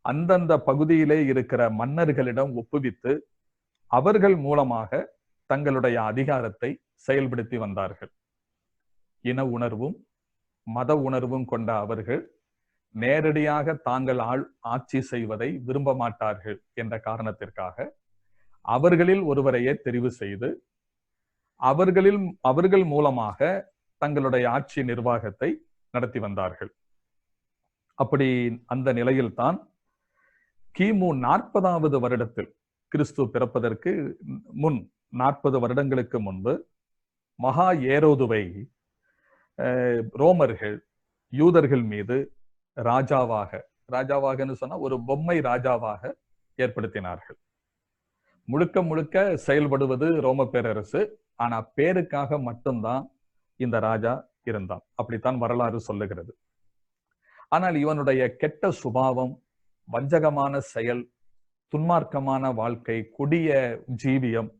அந்தந்த பகுதியிலே இருக்கிற மன்னர்களிடம் ஒப்புவித்து அவர்கள் மூலமாக தங்களுடைய அதிகாரத்தை செயல்படுத்தி வந்தார்கள். இன உணர்வும் மத உணர்வும் கொண்ட அவர்கள் நேரடியாக தாங்கள் ஆட்சி செய்வதை விரும்ப மாட்டார்கள் என்ற காரணத்திற்காக அவர்களில் ஒருவரையே தெரிவு செய்து அவர்கள் மூலமாக தங்களுடைய ஆட்சி நிர்வாகத்தை நடத்தி வந்தார்கள். அப்படி அந்த நிலையில்தான் கிமு 40வது வருடத்தில், கிறிஸ்து பிறப்பதற்கு முன் 40 வருடங்களுக்கு முன்பு, மகா ஏரோதுவை ரோமர்கள் யூதர்கள் மீது ராஜாவாகன்னு சொன்னா ஒரு பொம்மை ராஜாவாக ஏற்படுத்தினார்கள். முழுக்க முழுக்க செயல்படுவது ரோம பேரரசு. ஆனா பேருக்காக மட்டும்தான் இந்த ராஜா இருந்தான். அப்படித்தான் வரலாறு சொல்லுகிறது. ஆனால் இவனுடைய கெட்ட சுபாவம், வஞ்சகமான செயல், துன்மார்க்கமான வாழ்க்கை, கொடிய ஜீவியம்,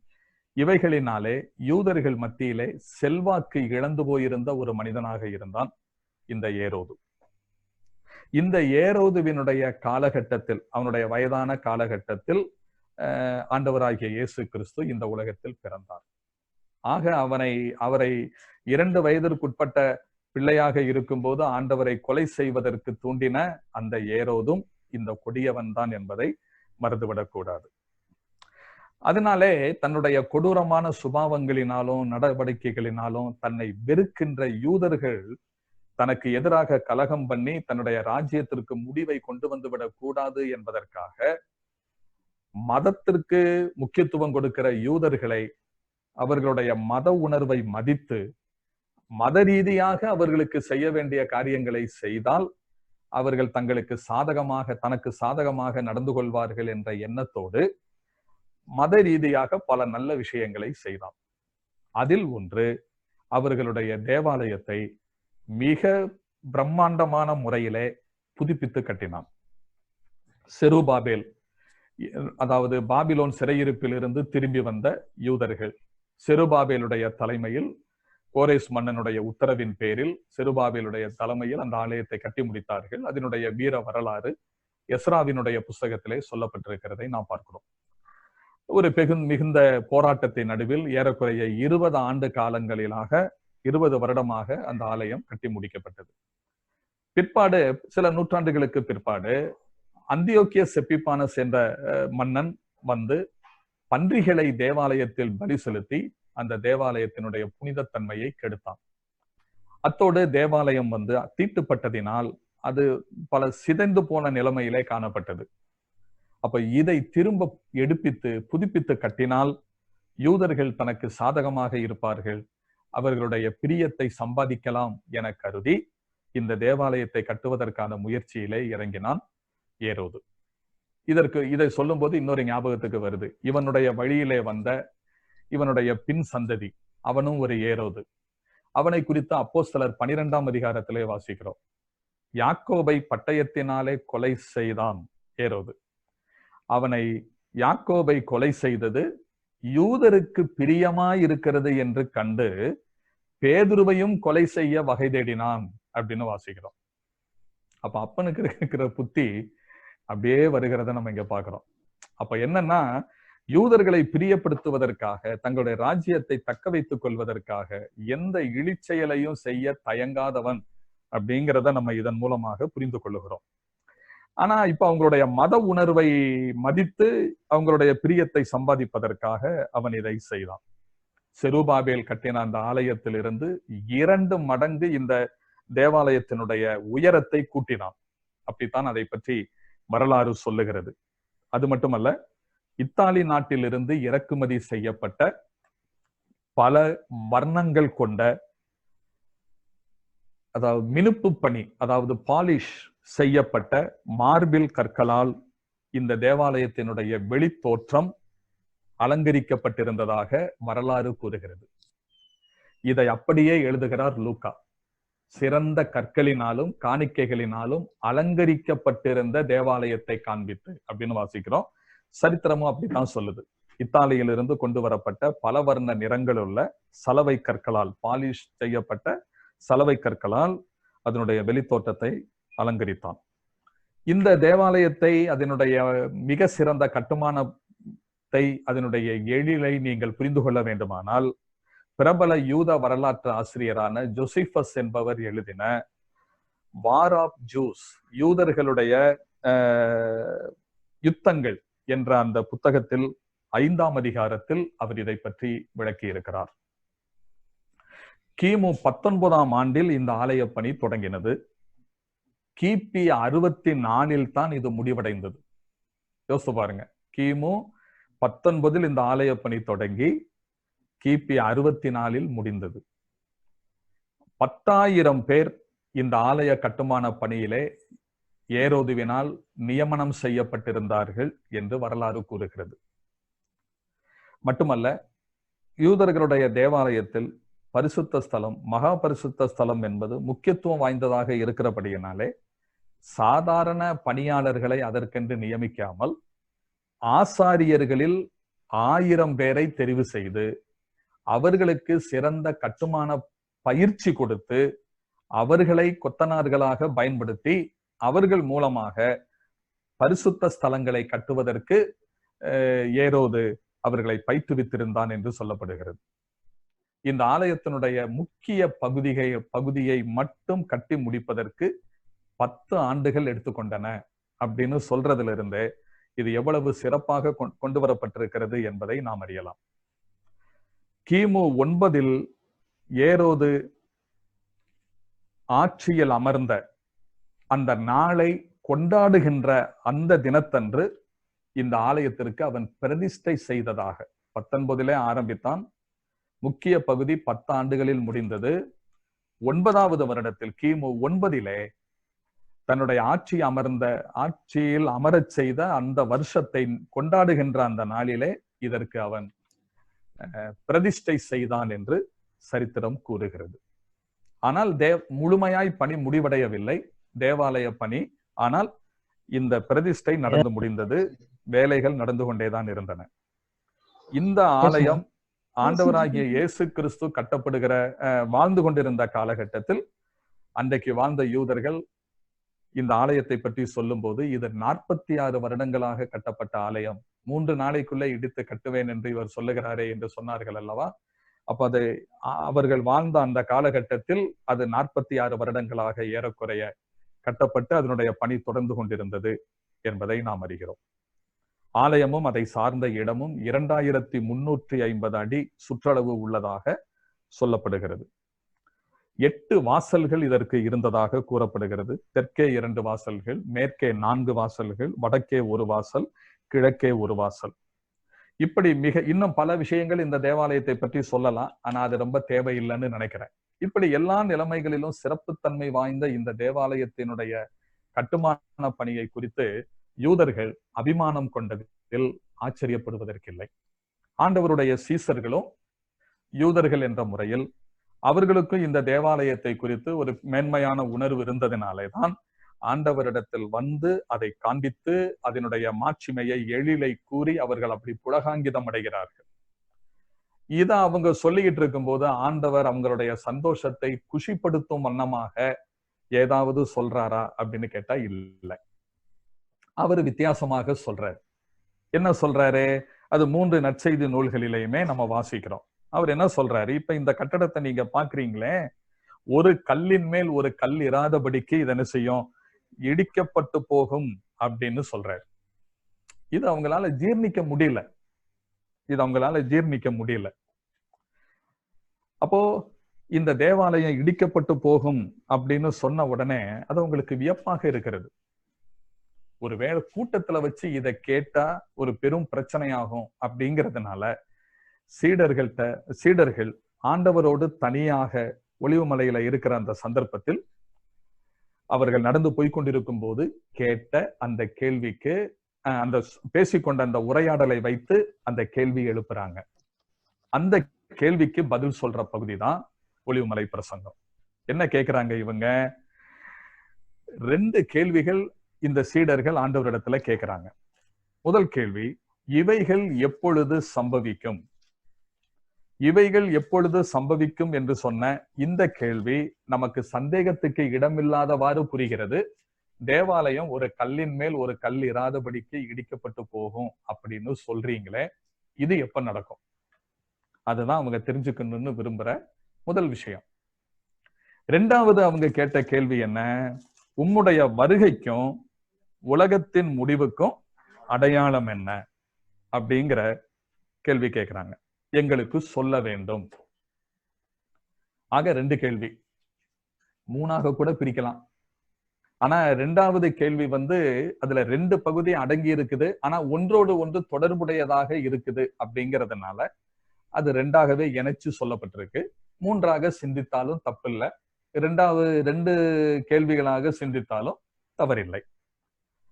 இவைகளினாலே யூதர்கள் மத்தியிலே செல்வாக்கு இழந்து போயிருந்த ஒரு மனிதனாக இருந்தான் இந்த ஏரோது. இந்த ஏரோதுவினுடைய காலகட்டத்தில், அவனுடைய வயதான காலகட்டத்தில் ஆண்டவராகிய இயேசு கிறிஸ்து இந்த உலகத்தில் பிறந்தார். ஆக அவரை 2 வயதிற்குட்பட்ட பிள்ளையாக இருக்கும்போது ஆண்டவரை கொலை செய்வதற்கு தூண்டின அந்த ஏரோதும் இந்த கொடியவன் தான் என்பதை மறந்துவிடக்கூடாது. அதனாலே தன்னுடைய கொடூரமான சுபாவங்களினாலும் நடவடிக்கைகளினாலும் தன்னை வெறுக்கின்ற யூதர்கள் தனக்கு எதிராக கலகம் பண்ணி தன்னுடைய ராஜ்யத்திற்கு முடிவை கொண்டு வந்துவிடக் கூடாது என்பதற்காக மதத்திற்கு முக்கியத்துவம் கொடுக்கிற யூதர்களை அவர்களுடைய மத உணர்வை மதித்து மத ரீதியாக அவர்களுக்கு செய்ய வேண்டிய காரியங்களை செய்தால் அவர்கள் தனக்கு சாதகமாக நடந்து கொள்வார்கள் என்ற எண்ணத்தோடு மத ரீதியாக பல நல்ல விஷயங்களை செய்தான். அதில் ஒன்று, அவர்களுடைய தேவாலயத்தை மிக பிரம்மாண்டமான முறையிலே புதுப்பித்து கட்டினான். செருபாபேல், அதாவது பாபிலோன் சிறையிருப்பில் இருந்து திரும்பி வந்த யூதர்கள், செருபாபேலுடைய தலைமையில், கோரேஸ் மன்னனுடைய உத்தரவின் பேரில் செருபாபேலுடைய தலைமையில் அந்த ஆலயத்தை கட்டி முடித்தார்கள். அதனுடைய வீர வரலாறு எஸ்ராவினுடைய புஸ்தகத்திலே சொல்லப்பட்டிருக்கிறதை நாம் பார்க்கிறோம். ஒரு மிகுந்த போராட்டத்தின் நடுவில் ஏறக்குறைய 20 ஆண்டு காலங்களிலாக 20 வருடமாக அந்த ஆலயம் கட்டி முடிக்கப்பட்டது. பிற்பாடு சில நூற்றாண்டுகளுக்கு பிற்பாடு அந்தியோக்கியஸ் எப்பிபானஸ் என்ற மன்னன் பன்றிகளை தேவாலயத்தில் பலி செலுத்தி அந்த தேவாலயத்தினுடைய புனிதத்தன்மையை கெடுத்தான். அத்தோடு தேவாலயம் தீட்டுப்பட்டதினால் அது பல சிதைந்து போன நிலைமையிலே காணப்பட்டது. அப்ப இதை திரும்ப எடுப்பித்து புதுப்பித்து கட்டினால் யூதர்கள் தனக்கு சாதகமாக இருப்பார்கள், அவர்களுடைய பிரியத்தை சம்பாதிக்கலாம் என கருதி இந்த தேவாலயத்தை கட்டுவதற்கான முயற்சியிலே இறங்கினான் ஏரோது. இதை சொல்லும் போது இன்னொரு ஞாபகத்துக்கு வருது. இவனுடைய வழியிலே வந்த இவனுடைய பின் சந்ததி, அவனும் ஒரு ஏரோது. அவனை குறித்து அப்போஸ்தலர் 12ஆம் அதிகாரத்திலே வாசிக்கிறோம். யாக்கோபை பட்டயத்தினாலே கொலை செய்தான் ஏரோது. யாக்கோபை கொலை செய்தது யூதருக்கு பிரியமாயிருக்கிறது என்று கண்டு பேதுருவையும் கொலை செய்ய வகை தேடினான் அப்படின்னு வாசிக்கிறோம். அப்ப அப்பனுக்கு இருக்கிற புத்தி அப்படியே வருகிறத நம்ம இங்க பாக்குறோம். அப்ப என்னன்னா, யூதர்களை பிரியப்படுத்துவதற்காக, தங்களுடைய ராஜ்யத்தை தக்க வைத்துக் கொள்வதற்காக எந்த இழிச்செயலையும் செய்ய தயங்காதவன் அப்படிங்கிறத நம்ம இதன் மூலமாக புரிந்து கொள்ளுகிறோம். ஆனா இப்ப அவங்களுடைய மத உணர்வை மதித்து அவங்களுடைய பிரியத்தை சம்பாதிப்பதற்காக அவன் இதை செய்தான். செருபாபேல் கட்டின அந்த ஆலயத்திலிருந்து 2 மடங்கு இந்த தேவாலயத்தினுடைய உயரத்தை கூட்டினான். அப்படித்தான் அதை பற்றி வரலாறு சொல்லுகிறது. அது மட்டுமல்ல, இத்தாலி நாட்டிலிருந்து இறக்குமதி செய்யப்பட்ட பல வர்ணங்கள் கொண்ட, அதாவது மினுப்பு பணி, அதாவது பாலிஷ் செய்யப்பட்ட மார்பிள் கற்களால் இந்த தேவாலயத்தினுடைய வெளித்தோற்றம் அலங்கரிக்கப்பட்டிருந்ததாக வரலாறு கூறுகிறது. இதை அப்படியே எழுதுகிறார் லூக்கா. சிறந்த கற்களினாலும் காணிக்கைகளினாலும் அலங்கரிக்கப்பட்டிருந்த தேவாலயத்தை காண்பித்து அப்படின்னு வாசிக்கிறோம். சரித்திரமும் அப்படித்தான் சொல்லுது. இத்தாலியிலிருந்து கொண்டு வரப்பட்ட பல வர்ண நிறங்கள் உள்ள சலவை கற்களால், பாலிஷ் செய்யப்பட்ட சலவை கற்களால் அதனுடைய வெளித்தோற்றத்தை அலங்கரித்தான். இந்த தேவாலயத்தை, அதனுடைய மிக சிறந்த கட்டுமானத்தை, அதனுடைய எழிலை நீங்கள் புரிந்து கொள்ள வேண்டுமானால் பிரபல யூத வரலாற்று ஆசிரியரான ஜோசிபஸ் என்பவர் எழுதின வார் ஆஃப் ஜூஸ், யூதர்களுடைய யுத்தங்கள் என்ற அந்த புத்தகத்தில் 5ஆம் அதிகாரத்தில் அவர் இதை பற்றி விளக்கி இருக்கிறார். கிமு 19ஆம் ஆண்டில் இந்த ஆலய பணி தொடங்கினது. கிபி 64 தான் இது முடிவடைந்தது. யோசித்து பாருங்க, கிமு 19 இந்த ஆலய பணி தொடங்கி கிபி 64 முடிந்தது. 10,000 பேர் இந்த ஆலய கட்டுமான பணியிலே ஏரோதுவினால் நியமனம் செய்யப்பட்டிருந்தார்கள் என்று வரலாறு கூறுகிறது. மட்டுமல்ல, யூதர்களுடைய தேவாலயத்தில் பரிசுத்த ஸ்தலம், மகா பரிசுத்த ஸ்தலம் என்பது முக்கியத்துவம் வாய்ந்ததாக இருக்கிறபடியினாலே சாதாரண பணியாளர்களை அதற்கென்று நியமிக்காமல் ஆசாரியர்களில் 1000 பேரை தெரிவு செய்து அவர்களுக்கு சிறந்த கட்டுமான பயிற்சி கொடுத்து அவர்களை கொத்தனார்களாக பயன்படுத்தி அவர்கள் மூலமாக பரிசுத்த ஸ்தலங்களை கட்டுவதற்கு ஏரோது அவர்களை பயிற்றுவித்திருந்தான் என்று சொல்லப்படுகிறது. இந்த ஆலயத்தினுடைய முக்கிய பகுதியை மட்டும் கட்டி முடிப்பதற்கு 10 ஆண்டுகள் எடுத்துக்கொண்டன அப்படின்னு சொல்றதிலிருந்து இது எவ்வளவு சிறப்பாக கொண்டு வரப்பட்டிருக்கிறது என்பதை நாம் அறியலாம். கிமு 9 ஏரோது ஆட்சியில் அமர்ந்த அந்த நாளை கொண்டாடுகின்ற அந்த தினத்தன்று இந்த ஆலயத்திற்கு அவன் பிரதிஷ்டை செய்ததாக 19 ஆரம்பித்தான். முக்கிய பகுதி 10 ஆண்டுகளில் முடிந்தது. 9வது வருடத்தில் கிமு 9 தன்னுடைய ஆட்சியில் அமரச் செய்த அந்த வருஷத்தை கொண்டாடுகின்ற அந்த நாளிலே இதற்கு அவன் பிரதிஷ்டை செய்தான் என்று சரித்திரம் கூறுகிறது. ஆனால் முழுமையாய் பணி முடிவடையவில்லை தேவாலய பணி. ஆனால் இந்த பிரதிஷ்டை நடந்து முடிந்தது. வேலைகள் நடந்து கொண்டேதான் இருந்தன. இந்த ஆலயம் ஆண்டவராகிய இயேசு கிறிஸ்து கட்டப்படுகிற வாழ்ந்து கொண்டிருந்த காலகட்டத்தில் அன்றைக்கு வாழ்ந்த யூதர்கள் இந்த ஆலயத்தை பற்றி சொல்லும் போது இது 46 வருடங்களாக கட்டப்பட்ட ஆலயம், 3 நாளைக்குள்ளே இடித்து கட்டுவேன் என்று இவர் சொல்லுகிறாரே என்று சொன்னார்கள் அல்லவா? அப்ப அது அவர்கள் வாழ்ந்த அந்த காலகட்டத்தில் அது 46 வருடங்களாக ஏறக்குறைய கட்டப்பட்டு அதனுடைய பணி தொடர்ந்து கொண்டிருந்தது என்பதை நாம் அறிகிறோம். ஆலயமும் அதை சார்ந்த இடமும் 2350 அடி சுற்றளவு உள்ளதாக சொல்லப்படுகிறது. 8 வாசல்கள் இதற்கு இருந்ததாக கூறப்படுகிறது. தெற்கே 2 வாசல்கள், மேற்கே 4 வாசல்கள், வடக்கே 1 வாசல், கிழக்கே 1 வாசல். இப்படி இன்னும் பல விஷயங்கள் இந்த தேவாலயத்தை பற்றி சொல்லலாம். ஆனா அது ரொம்ப தேவையில்லைன்னு நினைக்கிறேன். இப்படி எல்லா நிலைமைகளிலும் சிறப்புத்தன்மை வாய்ந்த இந்த தேவாலயத்தினுடைய கட்டுமான பணியை குறித்து யூதர்கள் அபிமானம் கொண்டதில் ஆச்சரியப்படுவதற்கில்லை. ஆண்டவருடைய சீசர்களும் யூதர்கள் என்ற முறையில் அவர்களுக்கும் இந்த தேவாலயத்தை குறித்து ஒரு மேன்மையான உணர்வு இருந்ததினாலே தான் ஆண்டவரிடத்தில் வந்து அதை காண்பித்து அதனுடைய மாட்சிமையை எழிலை கூறி அவர்கள் அப்படி புலகாங்கிதம் அடைகிறார்கள். இதை அவங்க சொல்லிக்கிட்டு இருக்கும்போது ஆண்டவர் அவங்களுடைய சந்தோஷத்தை குஷிப்படுத்தும் வண்ணமாக ஏதாவது சொல்றாரா அப்படின்னு கேட்டா இல்லை. அவர் வித்தியாசமாக சொல்றாரு. என்ன சொல்றாரு? அது 3 நற்செய்தி நூல்களிலேயுமே நம்ம வாசிக்கிறோம். அவர் என்ன சொல்றாரு, இப்ப இந்த கட்டடத்தை நீங்க பாக்குறீங்களே, ஒரு கல்லின் மேல் ஒரு கல் இராதபடிக்கு இது என்ன செய்யும், இடிக்கப்பட்டு போகும் அப்படின்னு சொல்றாரு. இது அவங்களால ஜீர்ணிக்க முடியல. அப்போ இந்த தேவாலயம் இடிக்கப்பட்டு போகும் அப்படின்னு சொன்ன உடனே அது உங்களுக்கு வியப்பாக இருக்கிறது. ஒருவேளை கூட்டத்துல வச்சு இதை கேட்டா ஒரு பெரும் பிரச்சனையாகும் அப்படிங்கிறதுனால சீடர்கள் ஆண்டவரோடு தனியாக ஒலிவுமலையில இருக்கிற அந்த சந்தர்ப்பத்தில் அவர்கள் நடந்து போய்கொண்டிருக்கும் போது கேட்ட அந்த கேள்விக்கு அந்த பேசிக்கொண்ட அந்த உரையாடலை வைத்து அந்த கேள்வி எழுப்புறாங்க. அந்த கேள்விக்கு பதில் சொல்ற பகுதி தான் ஒலிவுமலை பிரசங்கம். என்ன கேட்கிறாங்க இவங்க? 2 கேள்விகள் இந்த சீடர்கள் ஆண்டவரிடத்துல கேட்கிறாங்க. முதல் கேள்வி, இவைகள் எப்பொழுது சம்பவிக்கும்? இவைகள் எப்பொழுது சம்பவிக்கும் என்று சொன்ன இந்த கேள்வி நமக்கு சந்தேகத்துக்கு இடமில்லாதவாறு புரிகிறது. தேவாலயம் ஒரு கல்லின் மேல் ஒரு கல் இராதபடிக்கு இடிக்கப்பட்டு போகும் அப்படின்னு சொல்றீங்களே, இது எப்ப நடக்கும்? அதுதான் அவங்க தெரிஞ்சுக்கணும்னு விரும்புற முதல் விஷயம். 2வது அவங்க கேட்ட கேள்வி என்ன? உம்முடைய வருகைக்கும் உலகத்தின் முடிவுக்கும் அடையாளம் என்ன அப்படிங்கிற கேள்வி கேட்கிறாங்க. எங்களுக்கு சொல்ல வேண்டும். ஆக 2 கேள்வி. 3ஆக கூட பிரிக்கலாம். ஆனா 2வது கேள்வி அதுல 2 பகுதி அடங்கி இருக்குது. ஆனா ஒன்றோடு ஒன்று தொடர்புடையதாக இருக்குது அப்படிங்கிறதுனால அது 2ஆகவே இணைச்சு சொல்லப்பட்டிருக்கு. 3ஆக சிந்தித்தாலும் தப்பில்லை. 2 கேள்விகளாக சிந்தித்தாலும் தவறில்லை.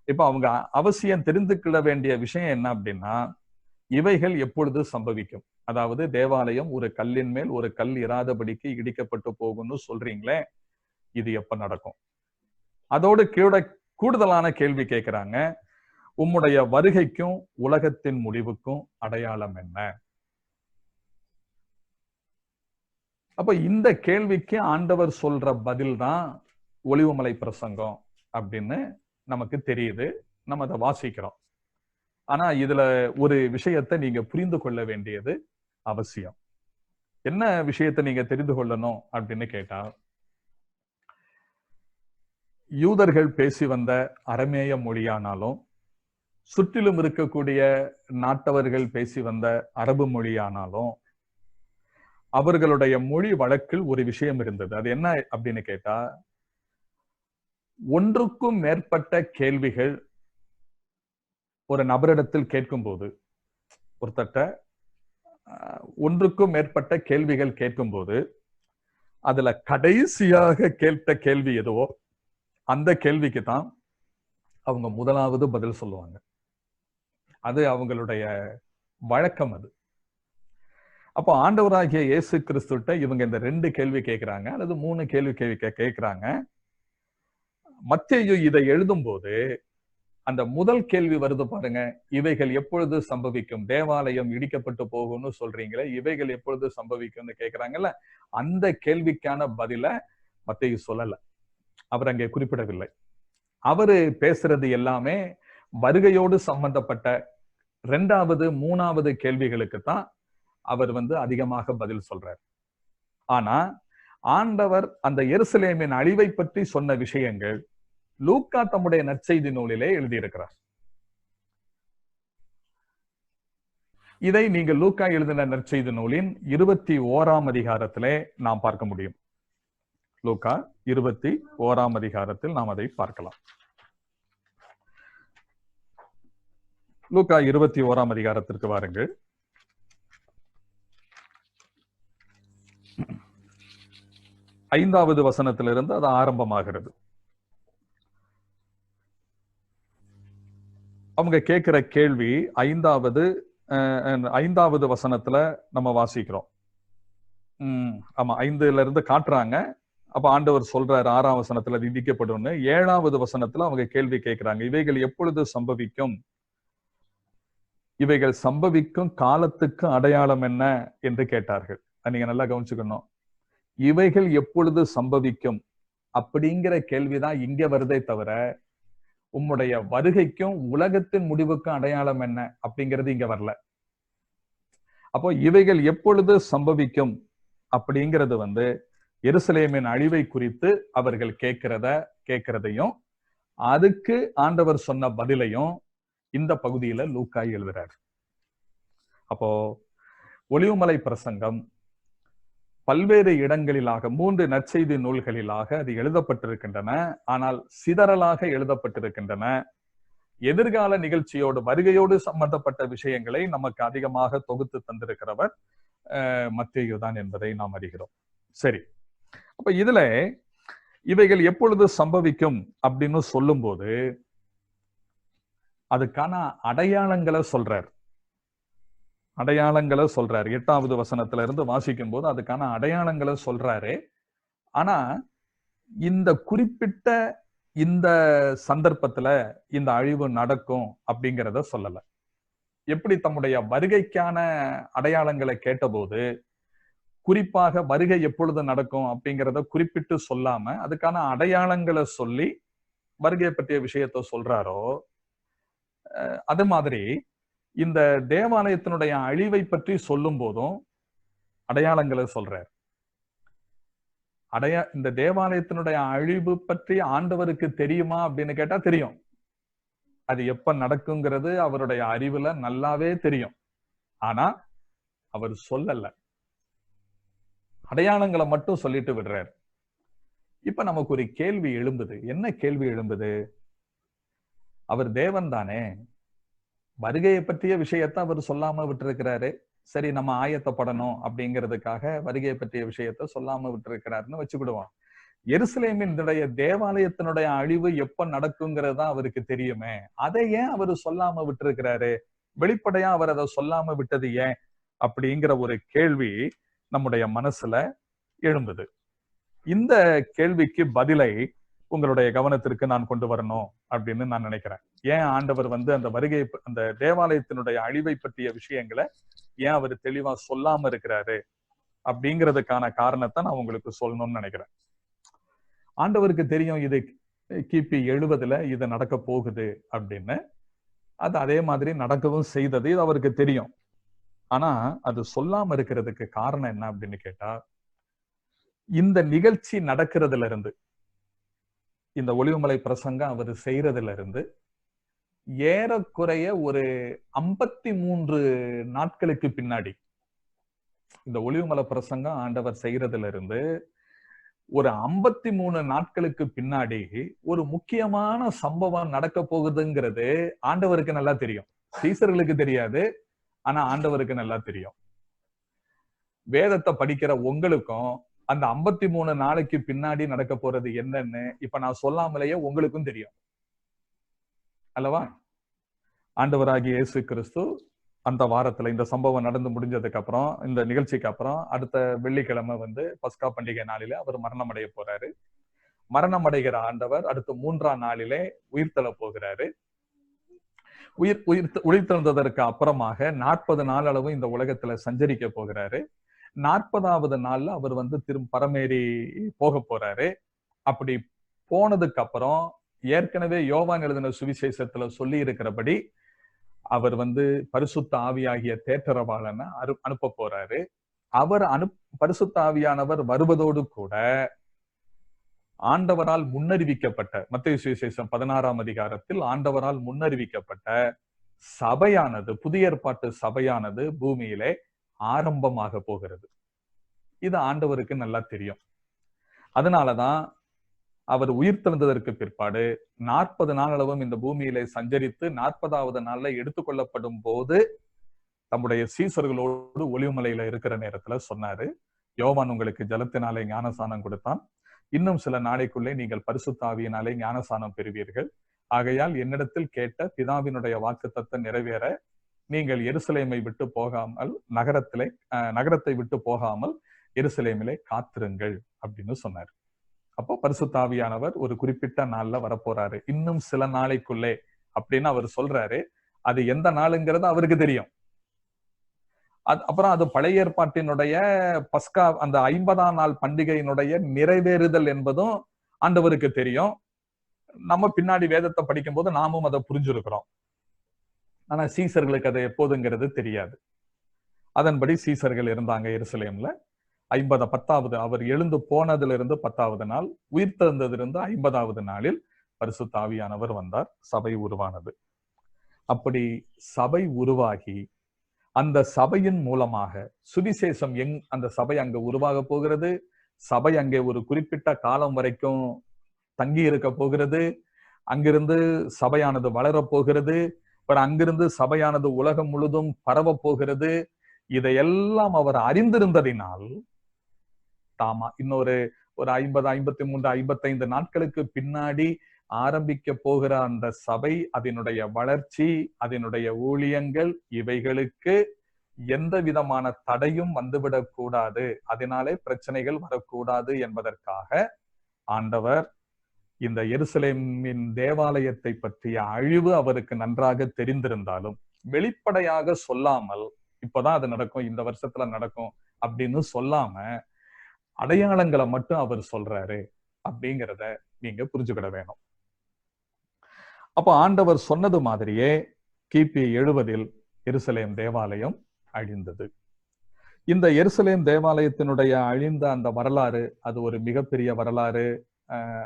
இப்ப அவங்க அவசியம் தெரிந்து கொள்ள வேண்டிய விஷயம் என்ன அப்படின்னா, இவைகள் எப்பொழுது சம்பவிக்கும்? அதாவது தேவாலயம் ஒரு கல்லின் மேல் ஒரு கல் இராதபடிக்கு இடிக்கப்பட்டு போகும்னு சொல்றீங்களே, இது எப்ப நடக்கும்? அதோடு கூடுதலான கேள்வி கேட்கிறாங்க, உம்முடைய வருகைக்கும் உலகத்தின் முடிவுக்கும் அடையாளம் என்ன? அப்ப இந்த கேள்விக்கு ஆண்டவர் சொல்ற பதில் தான் ஒலிவுமலை பிரசங்கம் அப்படின்னு நமக்கு தெரியுது. நம்ம அதை வாசிக்கிறோம். ஆனா இதுல ஒரு விஷயத்தை நீங்க புரிந்து கொள்ள வேண்டியது அவசியம். என்ன விஷயத்தை நீங்க தெரிந்து கொள்ளணும் அப்படின்னு கேட்டா, யூதர்கள் பேசி வந்த அரமேய மொழியானாலும், சுற்றிலும் இருக்கக்கூடிய நாட்டவர்கள் பேசி வந்த அரபு மொழியானாலும், அவர்களுடைய மொழி வழக்கில் ஒரு விஷயம் இருந்தது. அது என்ன அப்படின்னு கேட்டா, ஒன்றுக்கும் மேற்பட்ட கேள்விகள் ஒரு நபரிடத்தில் கேட்கும்போது, ஒருத்தட்ட ஒன்றுக்கும் மேற்பட்ட கேள்விகள் கேட்கும்போது, அதுல கடைசியாக கேட்ட கேள்வி எதுவோ அந்த கேள்விக்கு தான் அவங்க முதலாவது பதில் சொல்லுவாங்க. அது அவங்களுடைய வழக்கம். அது அப்போ ஆண்டவராகிய இயேசு கிறிஸ்துட்ட இவங்க இந்த 2 கேள்வி கேட்கிறாங்க, அல்லது 3 கேள்வி கேட்கிறாங்க. மத்தேயு இதை எழுதும் போது அந்த முதல் கேள்வி வருது பாருங்க, இவைகள் எப்பொழுது சம்பவிக்கும்? தேவாலயம் இடிக்கப்பட்டு போகும்னு சொல்றீங்களே, இவைகள் எப்பொழுது சம்பவிக்கும்னு கேட்கிறாங்கல்ல, அந்த கேள்விக்கான பதில மத்தேயு சொல்லல. அவர் அங்கே குறிப்பிடவில்லை. அவரு பேசுறது எல்லாமே வருகையோடு சம்பந்தப்பட்ட 2வது 3வது கேள்விகளுக்கு தான் அவர் அதிகமாக பதில் சொல்றார். ஆனா ஆண்டவர் அந்த எருசலேமின் அழிவை பற்றி சொன்ன விஷயங்கள் லூக்கா தம்முடைய நற்செய்தி நூலிலே எழுதியிருக்கிறார். இதை நீங்க லூக்கா எழுதின நற்செய்தி நூலின் 21ஆம் அதிகாரத்திலே நாம் பார்க்க முடியும். லூக்கா 21ஆம் அதிகாரத்தில் நாம் அதை பார்க்கலாம். லூக்கா 21ஆம் அதிகாரத்திற்கு வாருங்கள். ஐந்தாவது வசனத்திலிருந்து அது ஆரம்பமாகிறது. அவங்க கேட்கிற கேள்வி 5வது வசனத்துல நம்ம வாசிக்கிறோம். ஆமா, 5ல இருந்து காட்டுறாங்க. அப்ப ஆண்டவர் சொல்றாரு 6ஆம் வசனத்துல அது இடிக்கப்படும். 7வது வசனத்துல அவங்க கேள்வி கேட்கிறாங்க, இவைகள் எப்பொழுது சம்பவிக்கும்? இவைகள் சம்பவிக்கும் காலத்துக்கு அடையாளம் என்ன என்று கேட்டார்கள். நீங்க நல்லா கவனிச்சுக்கணும். இவைகள் எப்பொழுது சம்பவிக்கும் அப்படிங்கிற கேள்விதான் இங்க வருதே தவிர, உம்முடைய வருகைக்கும் உலகத்தின் முடிவுக்கும் அடையாளம் என்ன அப்படிங்கிறது இங்க வரல. அப்போ இவைகள் எப்பொழுது சம்பவிக்கும் அப்படிங்கிறது வந்து எருசலேமின் அழிவை குறித்து அவர்கள் கேட்கிறதையும் அதுக்கு ஆண்டவர் சொன்ன பதிலையும் இந்த பகுதியில லூக்கா எழுதுறார். அப்போ ஒலிவுமலை பிரசங்கம் பல்வேறு இடங்களிலாக 3 நற்செய்தி நூல்களிலாக அது எழுதப்பட்டிருக்கின்றன. ஆனால் சிதறலாக எழுதப்பட்டிருக்கின்றன. எதிர்கால நிகழ்ச்சியோடு வருகையோடு சம்பந்தப்பட்ட விஷயங்களை நமக்கு அதிகமாக தொகுத்து தந்திருக்கிறவர் மத்தேயு தான் என்பதை நாம் அறிகிறோம். சரி, அப்ப இதுல இவைகள் எப்பொழுது சம்பவிக்கும் அப்படின்னு சொல்லும்போது அதுக்கான அடையாளங்களை சொல்றார். 8வது வசனத்துல இருந்து வாசிக்கும் போது அதுக்கான அடையாளங்களை சொல்றாரு. ஆனா இந்த குறிப்பிட்ட இந்த சந்தர்ப்பத்துல இந்த அழிவு நடக்கும் அப்படிங்கிறத சொல்லல. எப்படி தம்முடைய வருகைக்கான அடையாளங்களை கேட்டபோது குறிப்பாக வருகை எப்பொழுது நடக்கும் அப்படிங்கிறத குறிப்பிட்டு சொல்லாம அதுக்கான அடையாளங்களை சொல்லி வருகை பற்றிய விஷயத்த சொல்றாரோ, அது மாதிரி இந்த தேவாலயத்தினுடைய அழிவை பற்றி சொல்லும் போதும் அடையாளங்களை சொல்றார். இந்த தேவாலயத்தினுடைய அழிவு பற்றி ஆண்டவருக்கு தெரியுமா அப்படின்னு கேட்டா தெரியும். அது எப்ப நடக்குங்கிறது அவருடைய அறிவுல நல்லாவே தெரியும். ஆனா அவர் சொல்லல, அடையாளங்களை மட்டும் சொல்லிட்டு விடுறார். இப்ப நமக்கு ஒரு கேள்வி எழும்புது. என்ன கேள்வி எழும்புது? அவர் தேவன் தானே, வருகையை பற்றிய விஷயத்தை அவர் சொல்லாம விட்டுருக்கிறாரு. சரி, நம்ம ஆயத்தப்படணும் அப்படிங்கிறதுக்காக வருகையை பற்றிய விஷயத்த சொல்லாம விட்டுருக்கிறாருன்னு வச்சுக்கிடுவோம். எருசலேமினுடைய தேவாலயத்தினுடைய அழிவு எப்ப நடக்குங்கிறது தான் அவருக்கு தெரியுமே, அதை ஏன் அவர் சொல்லாம விட்டுருக்கிறாரு? வெளிப்படையா அவர் அதை சொல்லாம விட்டது ஏன் அப்படிங்கிற ஒரு கேள்வி நம்முடைய மனசுல எழும்புது. இந்த கேள்விக்கு பதிலை உங்களுடைய கவனத்திற்கு நான் கொண்டு வரணும் அப்படின்னு நான் நினைக்கிறேன். ஏன் ஆண்டவர் வந்து அந்த வருகை, அந்த தேவாலயத்தினுடைய அழிவை பற்றிய விஷயங்களை ஏன் அவர் தெளிவா சொல்லாம இருக்கிறாரு அப்படிங்கிறதுக்கான காரணத்தை நான் உங்களுக்கு சொல்லணும்னு நினைக்கிறேன். ஆண்டவருக்கு தெரியும் இது கிபி 70 இது நடக்க போகுது அப்படின்னு. அது அதே மாதிரி நடக்கவும் செய்தது, இது அவருக்கு தெரியும். ஆனா அது சொல்லாம இருக்கிறதுக்கு காரணம் என்ன அப்படின்னு கேட்டா, இந்த நிகழ்ச்சி நடக்கிறதுல இருந்து, இந்த ஒலிவுமலை பிரசங்கம் அவர் செய்யறதுல இருந்து ஏறக்குறைய ஒரு 53 நாட்களுக்கு பின்னாடி, இந்த ஒலிவுமலை பிரசங்கம் ஆண்டவர் செய்யறதுல இருந்து ஒரு 53 நாட்களுக்கு பின்னாடி ஒரு முக்கியமான சம்பவம் நடக்க போகுதுங்கிறது ஆண்டவருக்கு நல்லா தெரியும். சீசர்களுக்கு தெரியாது, ஆனா ஆண்டவருக்கு நல்லா தெரியும். வேதத்தை படிக்கிற உங்களுக்கும் அந்த 53 நாளைக்கு பின்னாடி நடக்க போறது என்னன்னு இப்ப நான் சொல்லாமலேயே உங்களுக்கும் தெரியும் அல்லவா? ஆண்டவராகிய இயேசு கிறிஸ்து அந்த வாரத்துல இந்த சம்பவம் நடந்து முடிஞ்சதுக்கு அப்புறம், இந்த நிகழ்ச்சிக்கு அப்புறம் அடுத்த வெள்ளிக்கிழமை வந்து பஸ்கா பண்டிகை நாளிலே அவர் மரணம் அடைய போறாரு. மரணம் அடைகிற ஆண்டவர் அடுத்த 3ஆம் நாளிலே உயிர்த்தெழ போகிறாரு. உயிர்த்தெழுந்ததற்கு அப்புறமாக 40 நாள் அளவு இந்த உலகத்துல சஞ்சரிக்க போகிறாரு. 40வது நாள்ல அவர் வந்து பரமேறி போக போறாரு. அப்படி போனதுக்கு அப்புறம் ஏற்கனவே யோவான் எழுதின சுவிசேஷத்துல சொல்லி இருக்கிறபடி அவர் வந்து பரிசுத்த ஆவியாகிய தேற்றரவாளனை அனுப்ப போறாரு. அவர் பரிசுத்த ஆவியானவர் வருவதோடு கூட ஆண்டவரால் முன்னறிவிக்கப்பட்ட, மத்தேயு சுவிசேஷம் 16ஆம் அதிகாரத்தில் ஆண்டவரால் முன்னறிவிக்கப்பட்ட சபையானது, புதிய ஏற்பாட்டு சபையானது பூமியிலே ஆரம்பமாக போகிறது. இது ஆண்டவருக்கு நல்லா தெரியும். அதனாலதான் அவர் உயிர்த்தெழுந்ததற்கு பிற்பாடு 40 நாள் அளவும் இந்த பூமியிலே சஞ்சரித்து 40வது நாள்ல எடுத்துக்கொள்ளப்படும் போது தம்முடைய சீசர்களோடு ஒலிவுமலையில இருக்கிற நேரத்துல சொன்னாரு, யோவான் உங்களுக்கு ஜலத்தினாலே ஞானசானம் கொடுத்தான், இன்னும் சில நாளைக்குள்ளே நீங்கள் பரிசுத்த ஆவியினாலே ஞானசானம் பெறுவீர்கள். ஆகையால் என்னிடத்தில் கேட்ட பிதாவினுடைய வாக்குத்தத்தம் நிறைவேற நீங்கள் எருசலேமை விட்டு போகாமல், நகரத்தை விட்டு போகாமல் எருசலேமிலே காத்திருங்கள் அப்படின்னு சொன்னார். அப்போ பரிசுத்த ஆவியானவர் ஒரு குறிப்பிட்ட நாள்ல வரப்போறாரு, இன்னும் சில நாளைக்குள்ளே அப்படின்னு அவர் சொல்றாரு. அது எந்த நாளுங்கிறது அவருக்கு தெரியும். அப்புறம் அது பழைய ஏற்பாட்டினுடைய பஸ்கா, அந்த 50ஆம் நாள் பண்டிகையினுடைய நிறைவேறுதல் என்பதும் ஆண்டவருக்கு தெரியும். நம்ம பின்னாடி வேதத்தை படிக்கும் போது நாமும் அதை புரிஞ்சிருக்கிறோம். ஆனா சீசர்களுக்கு அது எப்போதுங்கிறது தெரியாது. அதன்படி சீசர்கள் இருந்தாங்க எருசலேம்ல. 10வது அவர் எழுந்து போனதிலிருந்து 10வது நாள், உயிர்த்தெழுந்ததிலிருந்து 50வது நாளில் பரிசுத்த ஆவியானவர் வந்தார். சபை உருவானது. அப்படி சபை உருவாகி அந்த சபையின் மூலமாக சுவிசேஷம் அந்த சபை அங்க உருவாக போகிறது. சபை அங்கே ஒரு குறிப்பிட்ட காலம் வரைக்கும் தங்கி இருக்க போகிறது. அங்கிருந்து சபையானது வளரப் போகிறது. அங்கிருந்து சபையானது உலகம் முழுதும் பரவ போகிறது. இதையெல்லாம் அவர் அறிந்திருந்ததினால் தாமா இன்னொரு 50, 53, 55 நாட்களுக்கு பின்னாடி ஆரம்பிக்க போகிற அந்த சபை, அதனுடைய வளர்ச்சி, அதனுடைய ஊழியங்கள், இவைகளுக்கு எந்த விதமான தடையும் வந்துவிடக் கூடாது, அதனாலே பிரச்சனைகள் வரக்கூடாது என்பதற்காக ஆண்டவர் இந்த எருசலேமின் தேவாலயத்தை பற்றிய அழிவு அவருக்கு நன்றாக தெரிந்திருந்தாலும் வெளிப்படையாக சொல்லாமல், இப்பதான் அது நடக்கும், இந்த வருஷத்துல நடக்கும் அப்படின்னு சொல்லாம அடையாளங்களை மட்டும் அவர் சொல்றாரு அப்படிங்கிறத நீங்க புரிஞ்சுக்கிட வேணும். அப்ப ஆண்டவர் சொன்னது மாதிரியே கிபி 70 எருசலேம் தேவாலயம் அழிந்தது. இந்த எருசலேம் தேவாலயத்தினுடைய அழிந்த அந்த வரலாறு, அது ஒரு மிகப்பெரிய வரலாறு.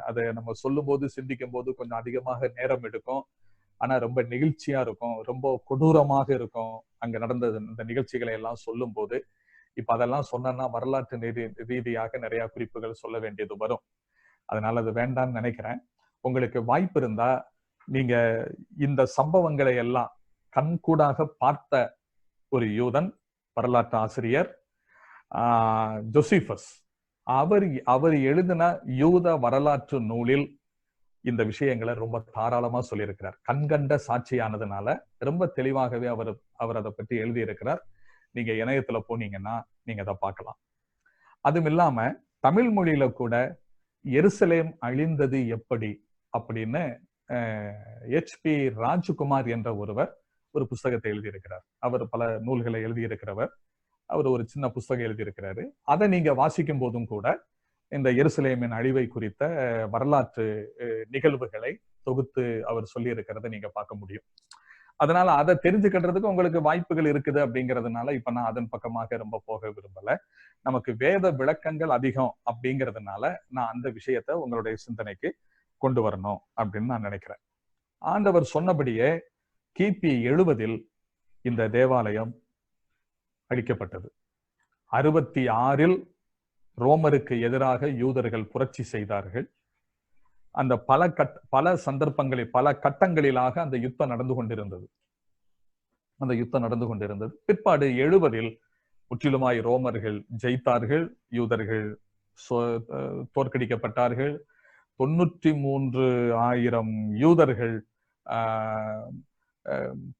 அதை நம்ம சொல்லும் போது, சிந்திக்கும் போது கொஞ்சம் அதிகமாக நேரம் எடுக்கும். ஆனா ரொம்ப நெகிழ்ச்சியா இருக்கும், ரொம்ப கொடூரமாக இருக்கும். அங்க நடந்த இந்த நிகழ்ச்சிகளை எல்லாம் சொல்லும் போது, இப்ப அதெல்லாம் சொன்னா வரலாற்று ரீதியாக நிறைய குறிப்புகள் சொல்ல வேண்டியது வரும். அதனால அது வேண்டாம்னு நினைக்கிறேன். உங்களுக்கு வாய்ப்பு இருந்தா நீங்க இந்த சம்பவங்களை எல்லாம் கண்கூடாக பார்த்த ஒரு யூதன், வரலாற்று ஆசிரியர் ஜோசிபஸ், அவர் எழுதின யூத வரலாற்று நூலில் இந்த விஷயங்களை ரொம்ப தாராளமா சொல்லியிருக்கிறார். கண்கண்ட சாட்சியானதுனால ரொம்ப தெளிவாகவே அவர் அதை பற்றி எழுதியிருக்கிறார். நீங்க இணையத்துல போனீங்கன்னா நீங்க அதை பார்க்கலாம். அதுவும் இல்லாம தமிழ் மொழியில கூட எருசலேம் அழிந்தது எப்படி அப்படின்னு HP ராஜ்குமார் என்ற ஒருவர் ஒரு புஸ்தகத்தை எழுதியிருக்கிறார். அவர் பல நூல்களை எழுதியிருக்கிறவர். அவர் ஒரு சின்ன புஸ்தகம் எழுதியிருக்கிறாரு. அதை நீங்க வாசிக்கும் போதும் கூட இந்த எருசலேமின் அழிவை குறித்த வரலாற்று நிகழ்வுகளை தொகுத்து அவர் சொல்லி இருக்கிறத நீங்க பார்க்க முடியும். அதனால அதை தெரிஞ்சுக்கிறதுக்கு உங்களுக்கு வாய்ப்புகள் இருக்குது அப்படிங்கிறதுனால இப்ப நான் அதன் பக்கமாக ரொம்ப போக விரும்பல. நமக்கு வேத விளக்கங்கள் அதிகம் அப்படிங்கிறதுனால நான் அந்த விஷயத்த உங்களுடைய சிந்தனைக்கு கொண்டு வரணும் அப்படின்னு நான் நினைக்கிறேன். ஆண்டவர் சொன்னபடியே கிபி 70 இந்த தேவாலயம் அழிக்கப்பட்டது. 66 ரோமருக்கு எதிராக யூதர்கள் புரட்சி செய்தார்கள். அந்த பல சந்தர்ப்பங்களில், பல கட்டங்களிலாக அந்த யுத்தம் நடந்து கொண்டிருந்தது. பிற்பாடு 70 முற்றிலுமாய் ரோமர்கள் ஜெயித்தார்கள். யூதர்கள் தோற்கடிக்கப்பட்டார்கள். 93,000 யூதர்கள்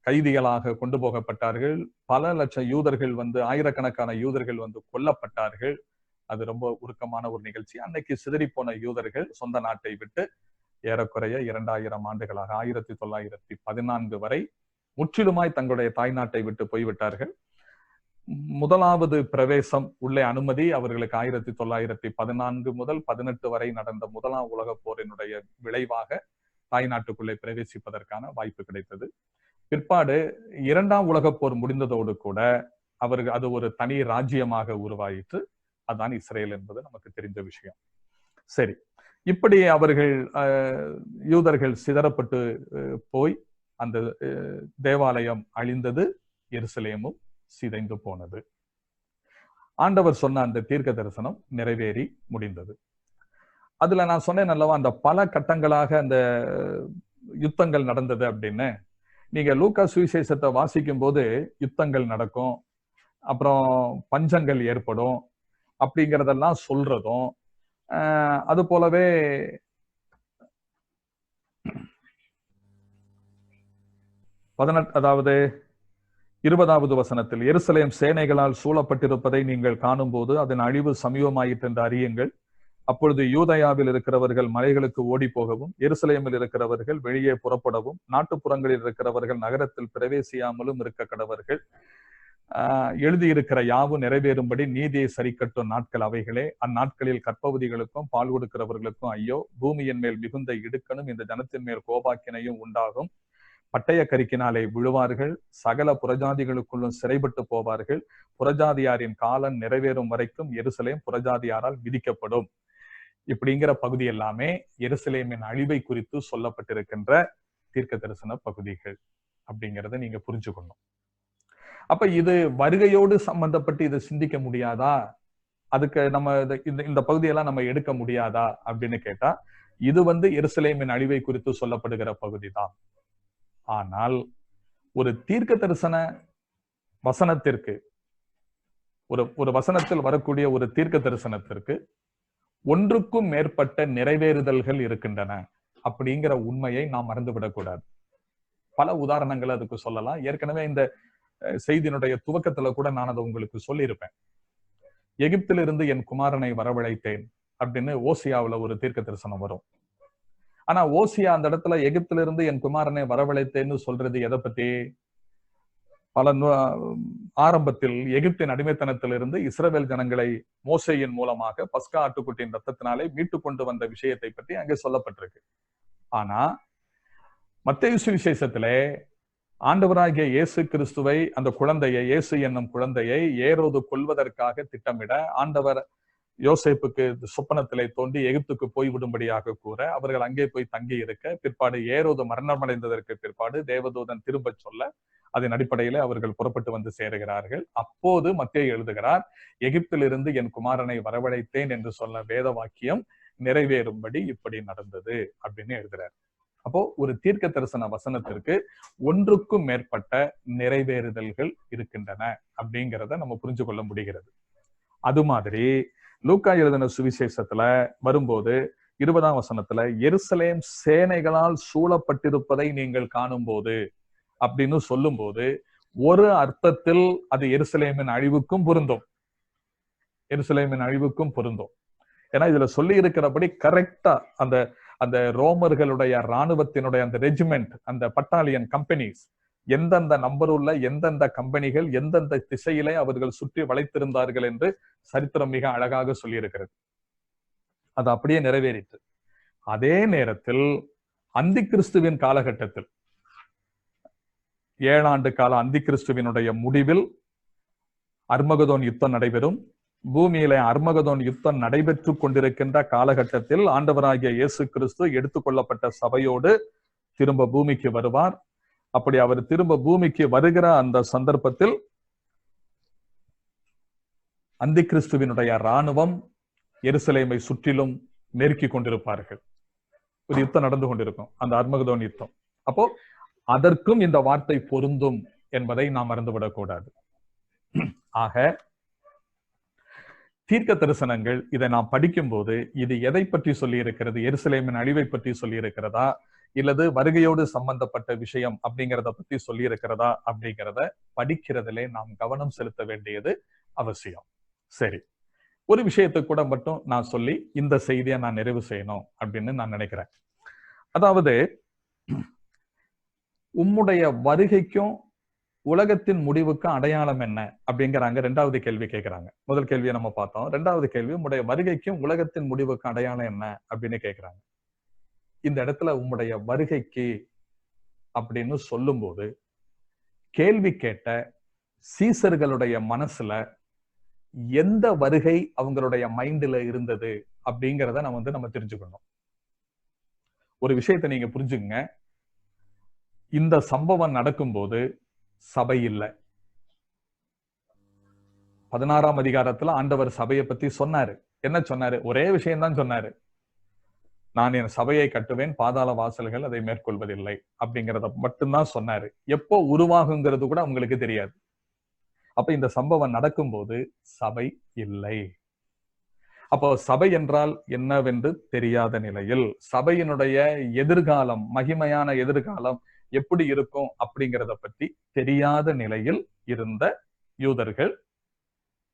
கைதிகளாக கொண்டு போகப்பட்டார்கள். பல லட்சம் யூதர்கள் ஆயிரக்கணக்கான யூதர்கள் கொல்லப்பட்டார்கள். அது ரொம்ப உருக்கமான ஒரு நிகழ்ச்சி. அன்னைக்கு சிதறிப்போன யூதர்கள் சொந்த நாட்டை விட்டு ஏறக்குறைய 2000 ஆண்டுகளாக 1914 வரை முற்றிலுமாய் தங்களுடைய தாய்நாட்டை விட்டு போய்விட்டார்கள். முதலாவது பிரவேசம் உள்ளே அனுமதி அவர்களுக்கு 1914 முதல் 18 வரை நடந்த முதலாம் உலக போரினுடைய விளைவாக தாய்நாட்டுக்குள்ளே பிரவேசிப்பதற்கான வாய்ப்பு கிடைத்தது. பிற்பாடு 2ஆம் உலக போர் முடிந்ததோடு கூட அது ஒரு தனி ராஜ்யமாக உருவாயிற்று. அதுதான் இஸ்ரேல் என்பது நமக்கு தெரிந்த விஷயம். சரி, இப்படி யூதர்கள் சிதறப்பட்டு போய் அந்த தேவாலயம் அழிந்தது, எருசலேமும் சிதைந்து போனது. ஆண்டவர் சொன்ன அந்த தீர்க்க தரிசனம் நிறைவேறி முடிந்தது. அதுல நான் சொன்னேன் அல்லவா, அந்த பல கட்டங்களாக அந்த யுத்தங்கள் நடந்தது அப்படின்னு. நீங்க லூக்கா சுவிசேஷத்தை வாசிக்கும் போது யுத்தங்கள் நடக்கும், அப்புறம் பஞ்சங்கள் ஏற்படும் அப்படிங்கிறதெல்லாம் சொல்றதும், அது போலவே அதாவது 20வது வசனத்தில் எருசலேம் சேனைகளால் சூழப்பட்டிருப்பதை நீங்கள் காணும் போது அதன் அழிவு சமீபமாயிற்று என்று அறியுங்கள். அப்பொழுது யூதயாவில் இருக்கிறவர்கள் மலைகளுக்கு ஓடி போகவும், எருசலேமில் இருக்கிறவர்கள் வெளியே புறப்படவும், நாட்டுப்புறங்களில் இருக்கிறவர்கள் நகரத்தில் பிரவேசியாமலும் இருக்க கடவர்கள். எழுதியிருக்கிற யாவும் நிறைவேறும்படி நீதியை சரிக்கட்டும் நாட்கள் அவைகளே. அந்நாட்களில் கற்பவதிகளுக்கும் பால் கொடுக்கிறவர்களுக்கும் ஐயோ! பூமியின் மேல் மிகுந்த இடுக்கணும், இந்த ஜனத்தின் மேல் கோபாக்கினையும் உண்டாகும். பட்டய கரிக்கினாலே விழுவார்கள், சகல புறஜாதிகளுக்குள்ளும் சிறைப்பட்டு போவார்கள், புறஜாதியாரின் காலம் நிறைவேறும் வரைக்கும் எருசலேம் புறஜாதியாரால் மிதிக்கப்படும். இப்படிங்கிற பகுதி எல்லாமே எருசலேமின் அழிவை குறித்து சொல்லப்பட்டிருக்கின்ற தீர்க்க தரிசன பகுதிகள் அப்படிங்கிறத நீங்க புரிஞ்சுக்கணும். அப்ப இது வருகையோடு சம்பந்தப்பட்டு இதை சிந்திக்க முடியாதா? அதுக்கு நம்ம இந்த பகுதியெல்லாம் நம்ம எடுக்க முடியாதா அப்படின்னு கேட்டா, இது எருசலேமின் அழிவை குறித்து சொல்லப்படுகிற பகுதி தான். ஆனால் ஒரு தீர்க்க தரிசன வசனத்திற்கு, ஒரு வசனத்தில் வரக்கூடிய ஒரு தீர்க்க தரிசனத்திற்கு ஒன்றுக்கும் மேற்பட்ட நிறைவேறுதல்கள் இருக்கின்றன அப்படிங்கிற உண்மையை நாம் மறந்துவிடக்கூடாது. பல உதாரணங்கள் அதுக்கு சொல்லலாம். ஏற்கனவே இந்த செய்தியினுடைய துவக்கத்துல கூட நான் அதை உங்களுக்கு சொல்லியிருப்பேன். எகிப்திலிருந்து என் குமாரனை வரவழைத்தேன் அப்படின்னு ஓசியாவுல ஒரு தீர்க்க தரிசனம் வரும். ஆனா ஓசியா அந்த இடத்துல எகிப்திலிருந்து என் குமாரனை வரவழைத்தேன்னு சொல்றது எதை பத்தி? ஆரம்பத்தில் எகிப்தின் அடிமைத்தனத்திலிருந்து இஸ்ரவேல் ஜனங்களை மோசேயின் மூலமாக பஸ்கா ஆட்டுக்குட்டியின் ரத்தத்தினாலே மீட்டு கொண்டு வந்த விஷயத்தை பற்றி அங்கே சொல்லப்பட்டிருக்கு. ஆனா மத்தேயு சுவிசேஷத்திலே ஆண்டவராகிய இயேசு கிறிஸ்துவை, அந்த குழந்தையை, இயேசு என்னும் குழந்தையை ஏரோது கொல்வதற்காக திட்டமிட ஆண்டவர் யோசேப்புக்கு சொப்பனத்திலே தோண்டி எகிப்துக்கு போய்விடும்படியாக கூற, அவர்கள் அங்கே போய் தங்கி இருக்க, பிற்பாடு ஏரோது மரணமடைந்ததற்கு பிற்பாடு தேவதூதன் திரும்ப சொல்ல, அதன் அடிப்படையிலே அவர்கள் புறப்பட்டு சேருகிறார்கள். அப்போது மத்தேயு எழுதுகிறார், எகிப்திலிருந்து என் குமாரனை வரவழைத்தேன் என்று சொன்ன வேத வாக்கியம் நிறைவேறும்படி இப்படி நடந்தது அப்படின்னு எழுதுறார். அப்போ ஒரு தீர்க்க தரிசன வசனத்திற்கு ஒன்றுக்கும் மேற்பட்ட நிறைவேறுதல்கள் இருக்கின்றன அப்படிங்கிறத நம்ம புரிஞ்சு கொள்ள முடிகிறது. அது மாதிரி லூக்கா எழுதின சுவிசேஷத்துல வரும்போது 20ஆம் வசனத்துல எருசலேம் சேனைகளால் சூழப்பட்டிருப்பதை நீங்கள் காணும் போது அப்படின்னு சொல்லும் போது ஒரு அர்த்தத்தில் அது எருசலேமின் அழிவுக்கும் பொருந்தும். எருசலேமின் அழிவுக்கும் பொருந்தும். ஏன்னா இதுல சொல்லி இருக்கிறபடி கரெக்டா அந்த ரோமர்களுடைய இராணுவத்தினுடைய அந்த ரெஜிமெண்ட், அந்த பட்டாலியன் கம்பெனிஸ், எந்தெந்த நம்பர் உள்ள எந்தெந்த கம்பெனிகள் எந்தெந்த திசையிலே அவர்கள் சுற்றி வளைத்திருந்தார்கள் என்று சரித்திரம் மிக அழகாக சொல்லி இருக்கிறது. அது அப்படியே நிறைவேறிற்று. அதே நேரத்தில் அந்தி கிறிஸ்துவின் காலகட்டத்தில் 7 ஆண்டு கால அந்தி கிறிஸ்துவினுடைய முடிவில் அர்மகதோன் யுத்தம் நடைபெறும். பூமியிலே அர்மகதோன் யுத்தம் நடைபெற்று கொண்டிருக்கின்ற காலகட்டத்தில் ஆண்டவராகிய இயேசு கிறிஸ்து எடுத்துக்கொள்ளப்பட்ட சபையோடு திரும்ப பூமிக்கு வருவார். அப்படி அவர் திரும்ப பூமிக்கு வருகிற அந்த சந்தர்ப்பத்தில் அந்தி கிறிஸ்துவினுடைய இராணுவம் எருசலேமை சுற்றிலும் நெருக்கி கொண்டிருப்பார்கள். ஒரு யுத்தம் நடந்து கொண்டிருக்கும், அந்த அர்மகதோன் யுத்தம். அப்போ அதற்கும் இந்த வார்த்தை பொருந்தும் என்பதை நாம் மறந்துவிடக் கூடாது. ஆக தீர்க்க தரிசனங்கள் இதை நாம் படிக்கும் போது இது எதை பற்றி சொல்லி இருக்கிறது? எருசலேமின் அழிவை பற்றி சொல்லி இருக்கிறதா, இல்லது வருகையோடு சம்பந்தப்பட்ட விஷயம் அப்படிங்கிறத பத்தி சொல்லி இருக்கிறதா அப்படிங்கிறத படிக்கிறதுலே நாம் கவனம் செலுத்த வேண்டியது அவசியம். சரி, ஒரு விஷயத்தை கூட மட்டும் நான் சொல்லி இந்த செய்தியை நான் நிறைவு செய்யணும் அப்படின்னு நான் நினைக்கிறேன். அதாவது உம்முடைய வருகைக்கும் உலகத்தின் முடிவுக்கு அடையாளம் என்ன அப்படிங்கிறாங்க. 2வது கேள்வி கேட்கிறாங்க. முதல் கேள்வியை நம்ம பார்த்தோம். 2வது கேள்வி, உம்முடைய வருகைக்கும் உலகத்தின் முடிவுக்கு அடையாளம் என்ன அப்படின்னு கேட்கிறாங்க. இந்த இடத்துல உம்முடைய வருகைக்கு அப்படின்னு சொல்லும்போது கேள்வி கேட்ட சீசர்களுடைய மனசுல எந்த வருகை அவங்களுடைய மைண்ட்ல இருந்தது அப்படிங்கிறத நம்ம தெரிஞ்சுக்கணும். ஒரு விஷயத்தை நீங்க புரிஞ்சுங்க. இந்த சம்பவம் நடக்கும்போது சபை இல்லை. 16ஆம் அதிகாரத்துல ஆண்டவர் சபையை பத்தி சொன்னாரு. என்ன சொன்னாரு? ஒரே விஷயம்தான் சொன்னாரு, நான் என் சபையை கட்டுவேன், பாதாள வாசல்கள் அதை மேற்கொள்வதில்லை அப்படிங்கிறத மட்டும்தான் சொன்னாரு. எப்போ உருவாகுங்கிறது கூட அவங்களுக்கு தெரியாது. அப்ப இந்த சம்பவம் நடக்கும்போது சபை இல்லை. அப்போ சபை என்றால் என்னவென்று தெரியாத நிலையில், சபையினுடைய எதிர்காலம், மகிமையான எதிர்காலம் எப்படி இருக்கும் அப்படிங்கிறத பற்றி தெரியாத நிலையில் இருந்த யூதர்கள்,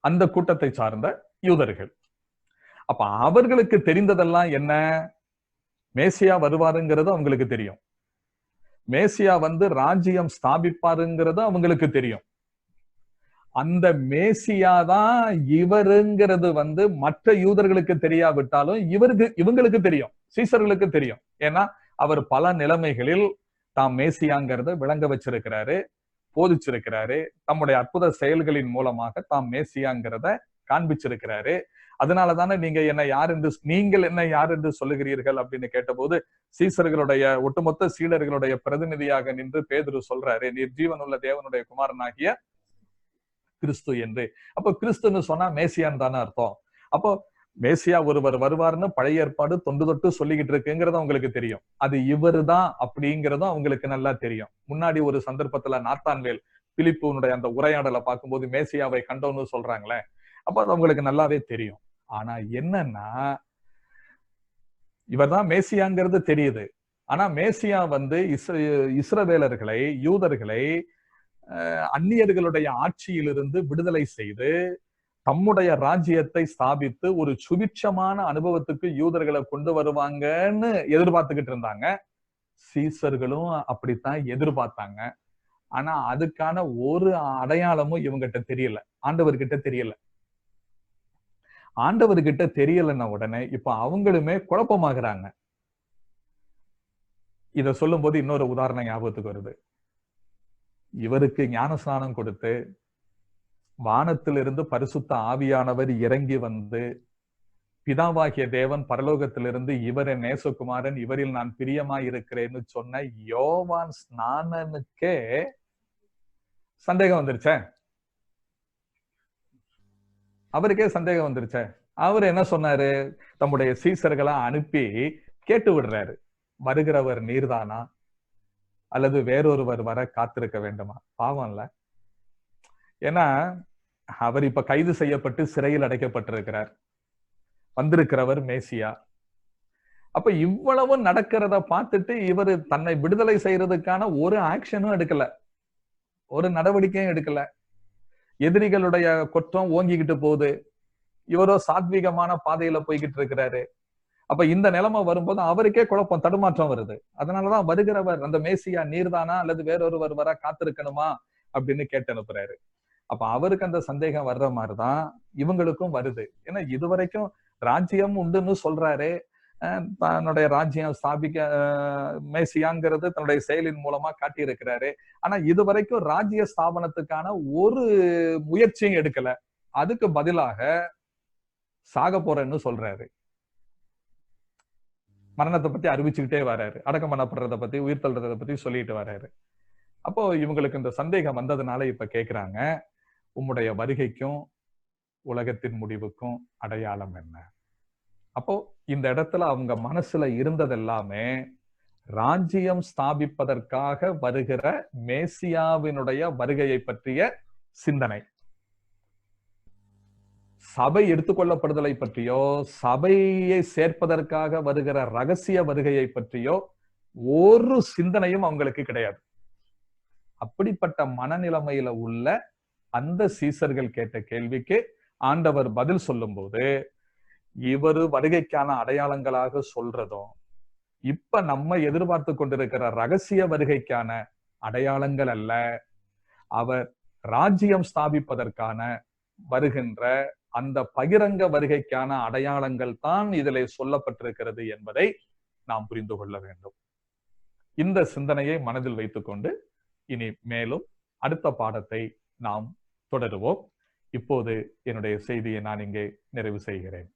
அந்த கூட்டத்தை சார்ந்த யூதர்கள். அப்ப அவர்களுக்கு தெரிந்ததெல்லாம் என்ன? மேசியா வருவாருங்கிறது அவங்களுக்கு தெரியும். மேசியா ராஜ்யம் ஸ்தாபிப்பாருங்கிறது அவங்களுக்கு தெரியும். அந்த மேசியா தான் இவருங்கிறது மற்ற யூதர்களுக்கு தெரியாவிட்டாலும் இவங்களுக்கு தெரியும், சீசர்களுக்கு தெரியும். ஏன்னா அவர் பல நிலைமைகளில் தாம் மேசியாங்கிறத விளங்க வச்சிருக்கிறாரு, போதிச்சிருக்கிறாரு. தம்முடைய அற்புத செயல்களின் மூலமாக தாம் மேசியாங்கிறத காண்பிச்சிருக்கிறாரு. அதனால தானே நீங்கள் என்ன யார் என்று சொல்லுகிறீர்கள் அப்படின்னு கேட்டபோது, சீசர்களுடைய ஒட்டுமொத்த சீடர்களுடைய பிரதிநிதியாக நின்று பேதுரு சொல்றாரு, நீர் ஜீவனுள்ள தேவனுடைய குமாரனாகிய கிறிஸ்து என்று. அப்போ கிறிஸ்துன்னு சொன்னா மேசியான்னு தானே அர்த்தம். அப்போ மேசியா ஒருவர் வருவார்னு பழைய ஏற்பாடு தொண்டு தொட்டு சொல்லிக்கிட்டு இருக்குங்கிறது அவங்களுக்கு தெரியும். அது இவரு தான் அப்படிங்கிறதும் அவங்களுக்கு நல்லா தெரியும். முன்னாடி ஒரு சந்தர்ப்பத்துல நாத்தான்வேல் பிலிப்புனுடைய அந்த உரையாடலை பார்க்கும்போது மேசியாவை கண்டோன்னு சொல்றாங்களே, அப்ப அது அவங்களுக்கு நல்லாவே தெரியும். ஆனா என்னன்னா, இவர்தான் மேசியாங்கிறது தெரியுது. ஆனா மேசியா இஸ்ரவேலர்களை, யூதர்களை அந்நியர்களுடைய ஆட்சியிலிருந்து விடுதலை செய்து தம்முடைய ராஜ்யத்தை ஸ்தாபித்து ஒரு சுபிட்சமான அனுபவத்துக்கு யூதர்களை கொண்டு வருவாங்கன்னு எதிர்பார்த்துக்கிட்டு இருந்தாங்க. சீசர்களும் அப்படித்தான் எதிர்பார்த்தாங்க. ஆனா அதுக்கான ஒரு அடையாளமும் இவங்கிட்ட தெரியல, ஆண்டவர்கிட்ட தெரியல. ஆண்டவர்கிட்ட தெரியலன்னா உடனே இப்ப அவங்களுமே குழப்பமாகறாங்க. இத சொல்லும் போது இன்னொரு உதாரணம் ஞாபகத்துக்கு வருது. இவருக்கு ஞானஸ்நானம் கொடுத்து வானத்திலிருந்து பரிசுத்த ஆவியானவர் இறங்கி வந்து பிதாவாகிய தேவன் பரலோகத்திலிருந்து இவரே நேசகுமாரன், இவரில் நான் பிரியமாய் இருக்கிறேன்னு சொன்ன யோவான் ஸ்நானனுக்கே சந்தேகம் வந்துருச்சே. அவருக்கே சந்தேகம் வந்துருச்சே. அவர் என்ன சொன்னாரு? தம்முடைய சீசர்களை அனுப்பி கேட்டு விடுறாரு, வருகிறவர் நீர்தானா அல்லது வேறொருவர் வர காத்திருக்க வேண்டுமா? பாவம் இல்ல. ஏன்னா அவர் இப்ப கைது செய்யப்பட்டு சிறையில் அடைக்கப்பட்டிருக்கிறார். வந்திருக்கிறவர் மேசியா. அப்ப இவ்வளவு நடக்கிறத பார்த்துட்டு இவர் தன்னை விடுதலை செய்யறதுக்கான ஒரு ஆக்ஷனும் எடுக்கல, ஒரு நடவடிக்கையும் எடுக்கல. எதிரிகளுடைய குற்றம் ஓங்கிக்கிட்டு போகுது, இவரோ சாத்வீகமான பாதையில போய்கிட்டு இருக்கிறாரு. அப்ப இந்த நிலைமை வரும்போது அவருக்கே குழப்பம், தடுமாற்றம் வருது. அதனாலதான் வருகிறவர் அந்த மேசியா நீர்தானா அல்லது வேறொருவர் வர காத்திருக்கணுமா அப்படின்னு கேட்டு அனுப்புறாரு. அப்ப அவருக்கு அந்த சந்தேகம் வர்ற மாதிரிதான் இவங்களுக்கும் வருது. ஏன்னா இதுவரைக்கும் ராஜ்யம் உண்டுன்னு சொல்றாரு, தன்னுடைய ராஜ்யம் ஸ்தாபிக்க மேசியாங்கிறது தன்னுடைய செயலின் மூலமா காட்டி இருக்கிறாரு. ஆனா இதுவரைக்கும் ராஜ்ய ஸ்தாபனத்துக்கான ஒரு முயற்சியும் எடுக்கல. அதுக்கு பதிலாக சாக போறேன்னு சொல்றாரு. மரணத்தை பத்தி அறிவிச்சுக்கிட்டே வர்றாரு, அடக்கம் பண்ணப்படுறத பத்தி, உயிர் தள்ளுறதை பத்தி சொல்லிட்டு வர்றாரு. அப்போ இவங்களுக்கு இந்த சந்தேகம் வந்ததுனால இப்ப கேக்குறாங்க, உம்முடைய வருகைக்கும் உலகத்தின் முடிவுக்கும் அடையாளம் என்ன? அப்போ இந்த இடத்துல அவங்க மனசுல இருந்ததெல்லாமே ராஜ்யம் ஸ்தாபிப்பதற்காக வருகிற மேசியாவினுடைய வருகையை பற்றிய சிந்தனை. சபை எடுத்துக்கொள்ளப்படுதலை பற்றியோ, சபையை சேர்ப்பதற்காக வருகிற ரகசிய வருகையை பற்றியோ ஒரு சிந்தனையும் அவங்களுக்கு கிடையாது. அப்படிப்பட்ட மனநிலைமையில உள்ள அந்த சீசர்கள் கேட்ட கேள்விக்கு ஆண்டவர் பதில் சொல்லும் போது, இவரு வருகைக்கான அடையாளங்களாக சொல்றதும் இப்ப நம்ம எதிர்பார்த்து கொண்டிருக்கிற ரகசிய வருகைக்கான அடையாளங்கள் அல்ல, அவர் ராஜ்யம் ஸ்தாபிப்பதற்கான வருகின்ற அந்த பகிரங்க வருகைக்கான அடையாளங்கள் தான் இதிலே சொல்லப்பட்டிருக்கிறது என்பதை நாம் புரிந்து கொள்ள வேண்டும். இந்த சிந்தனையை மனதில் வைத்துக்கொண்டு இனி மேலும் அடுத்த பாடத்தை நாம் தொடருவோம். இப்போது என்னுடைய செய்தியை நான் இங்கே நிறைவு செய்கிறேன்.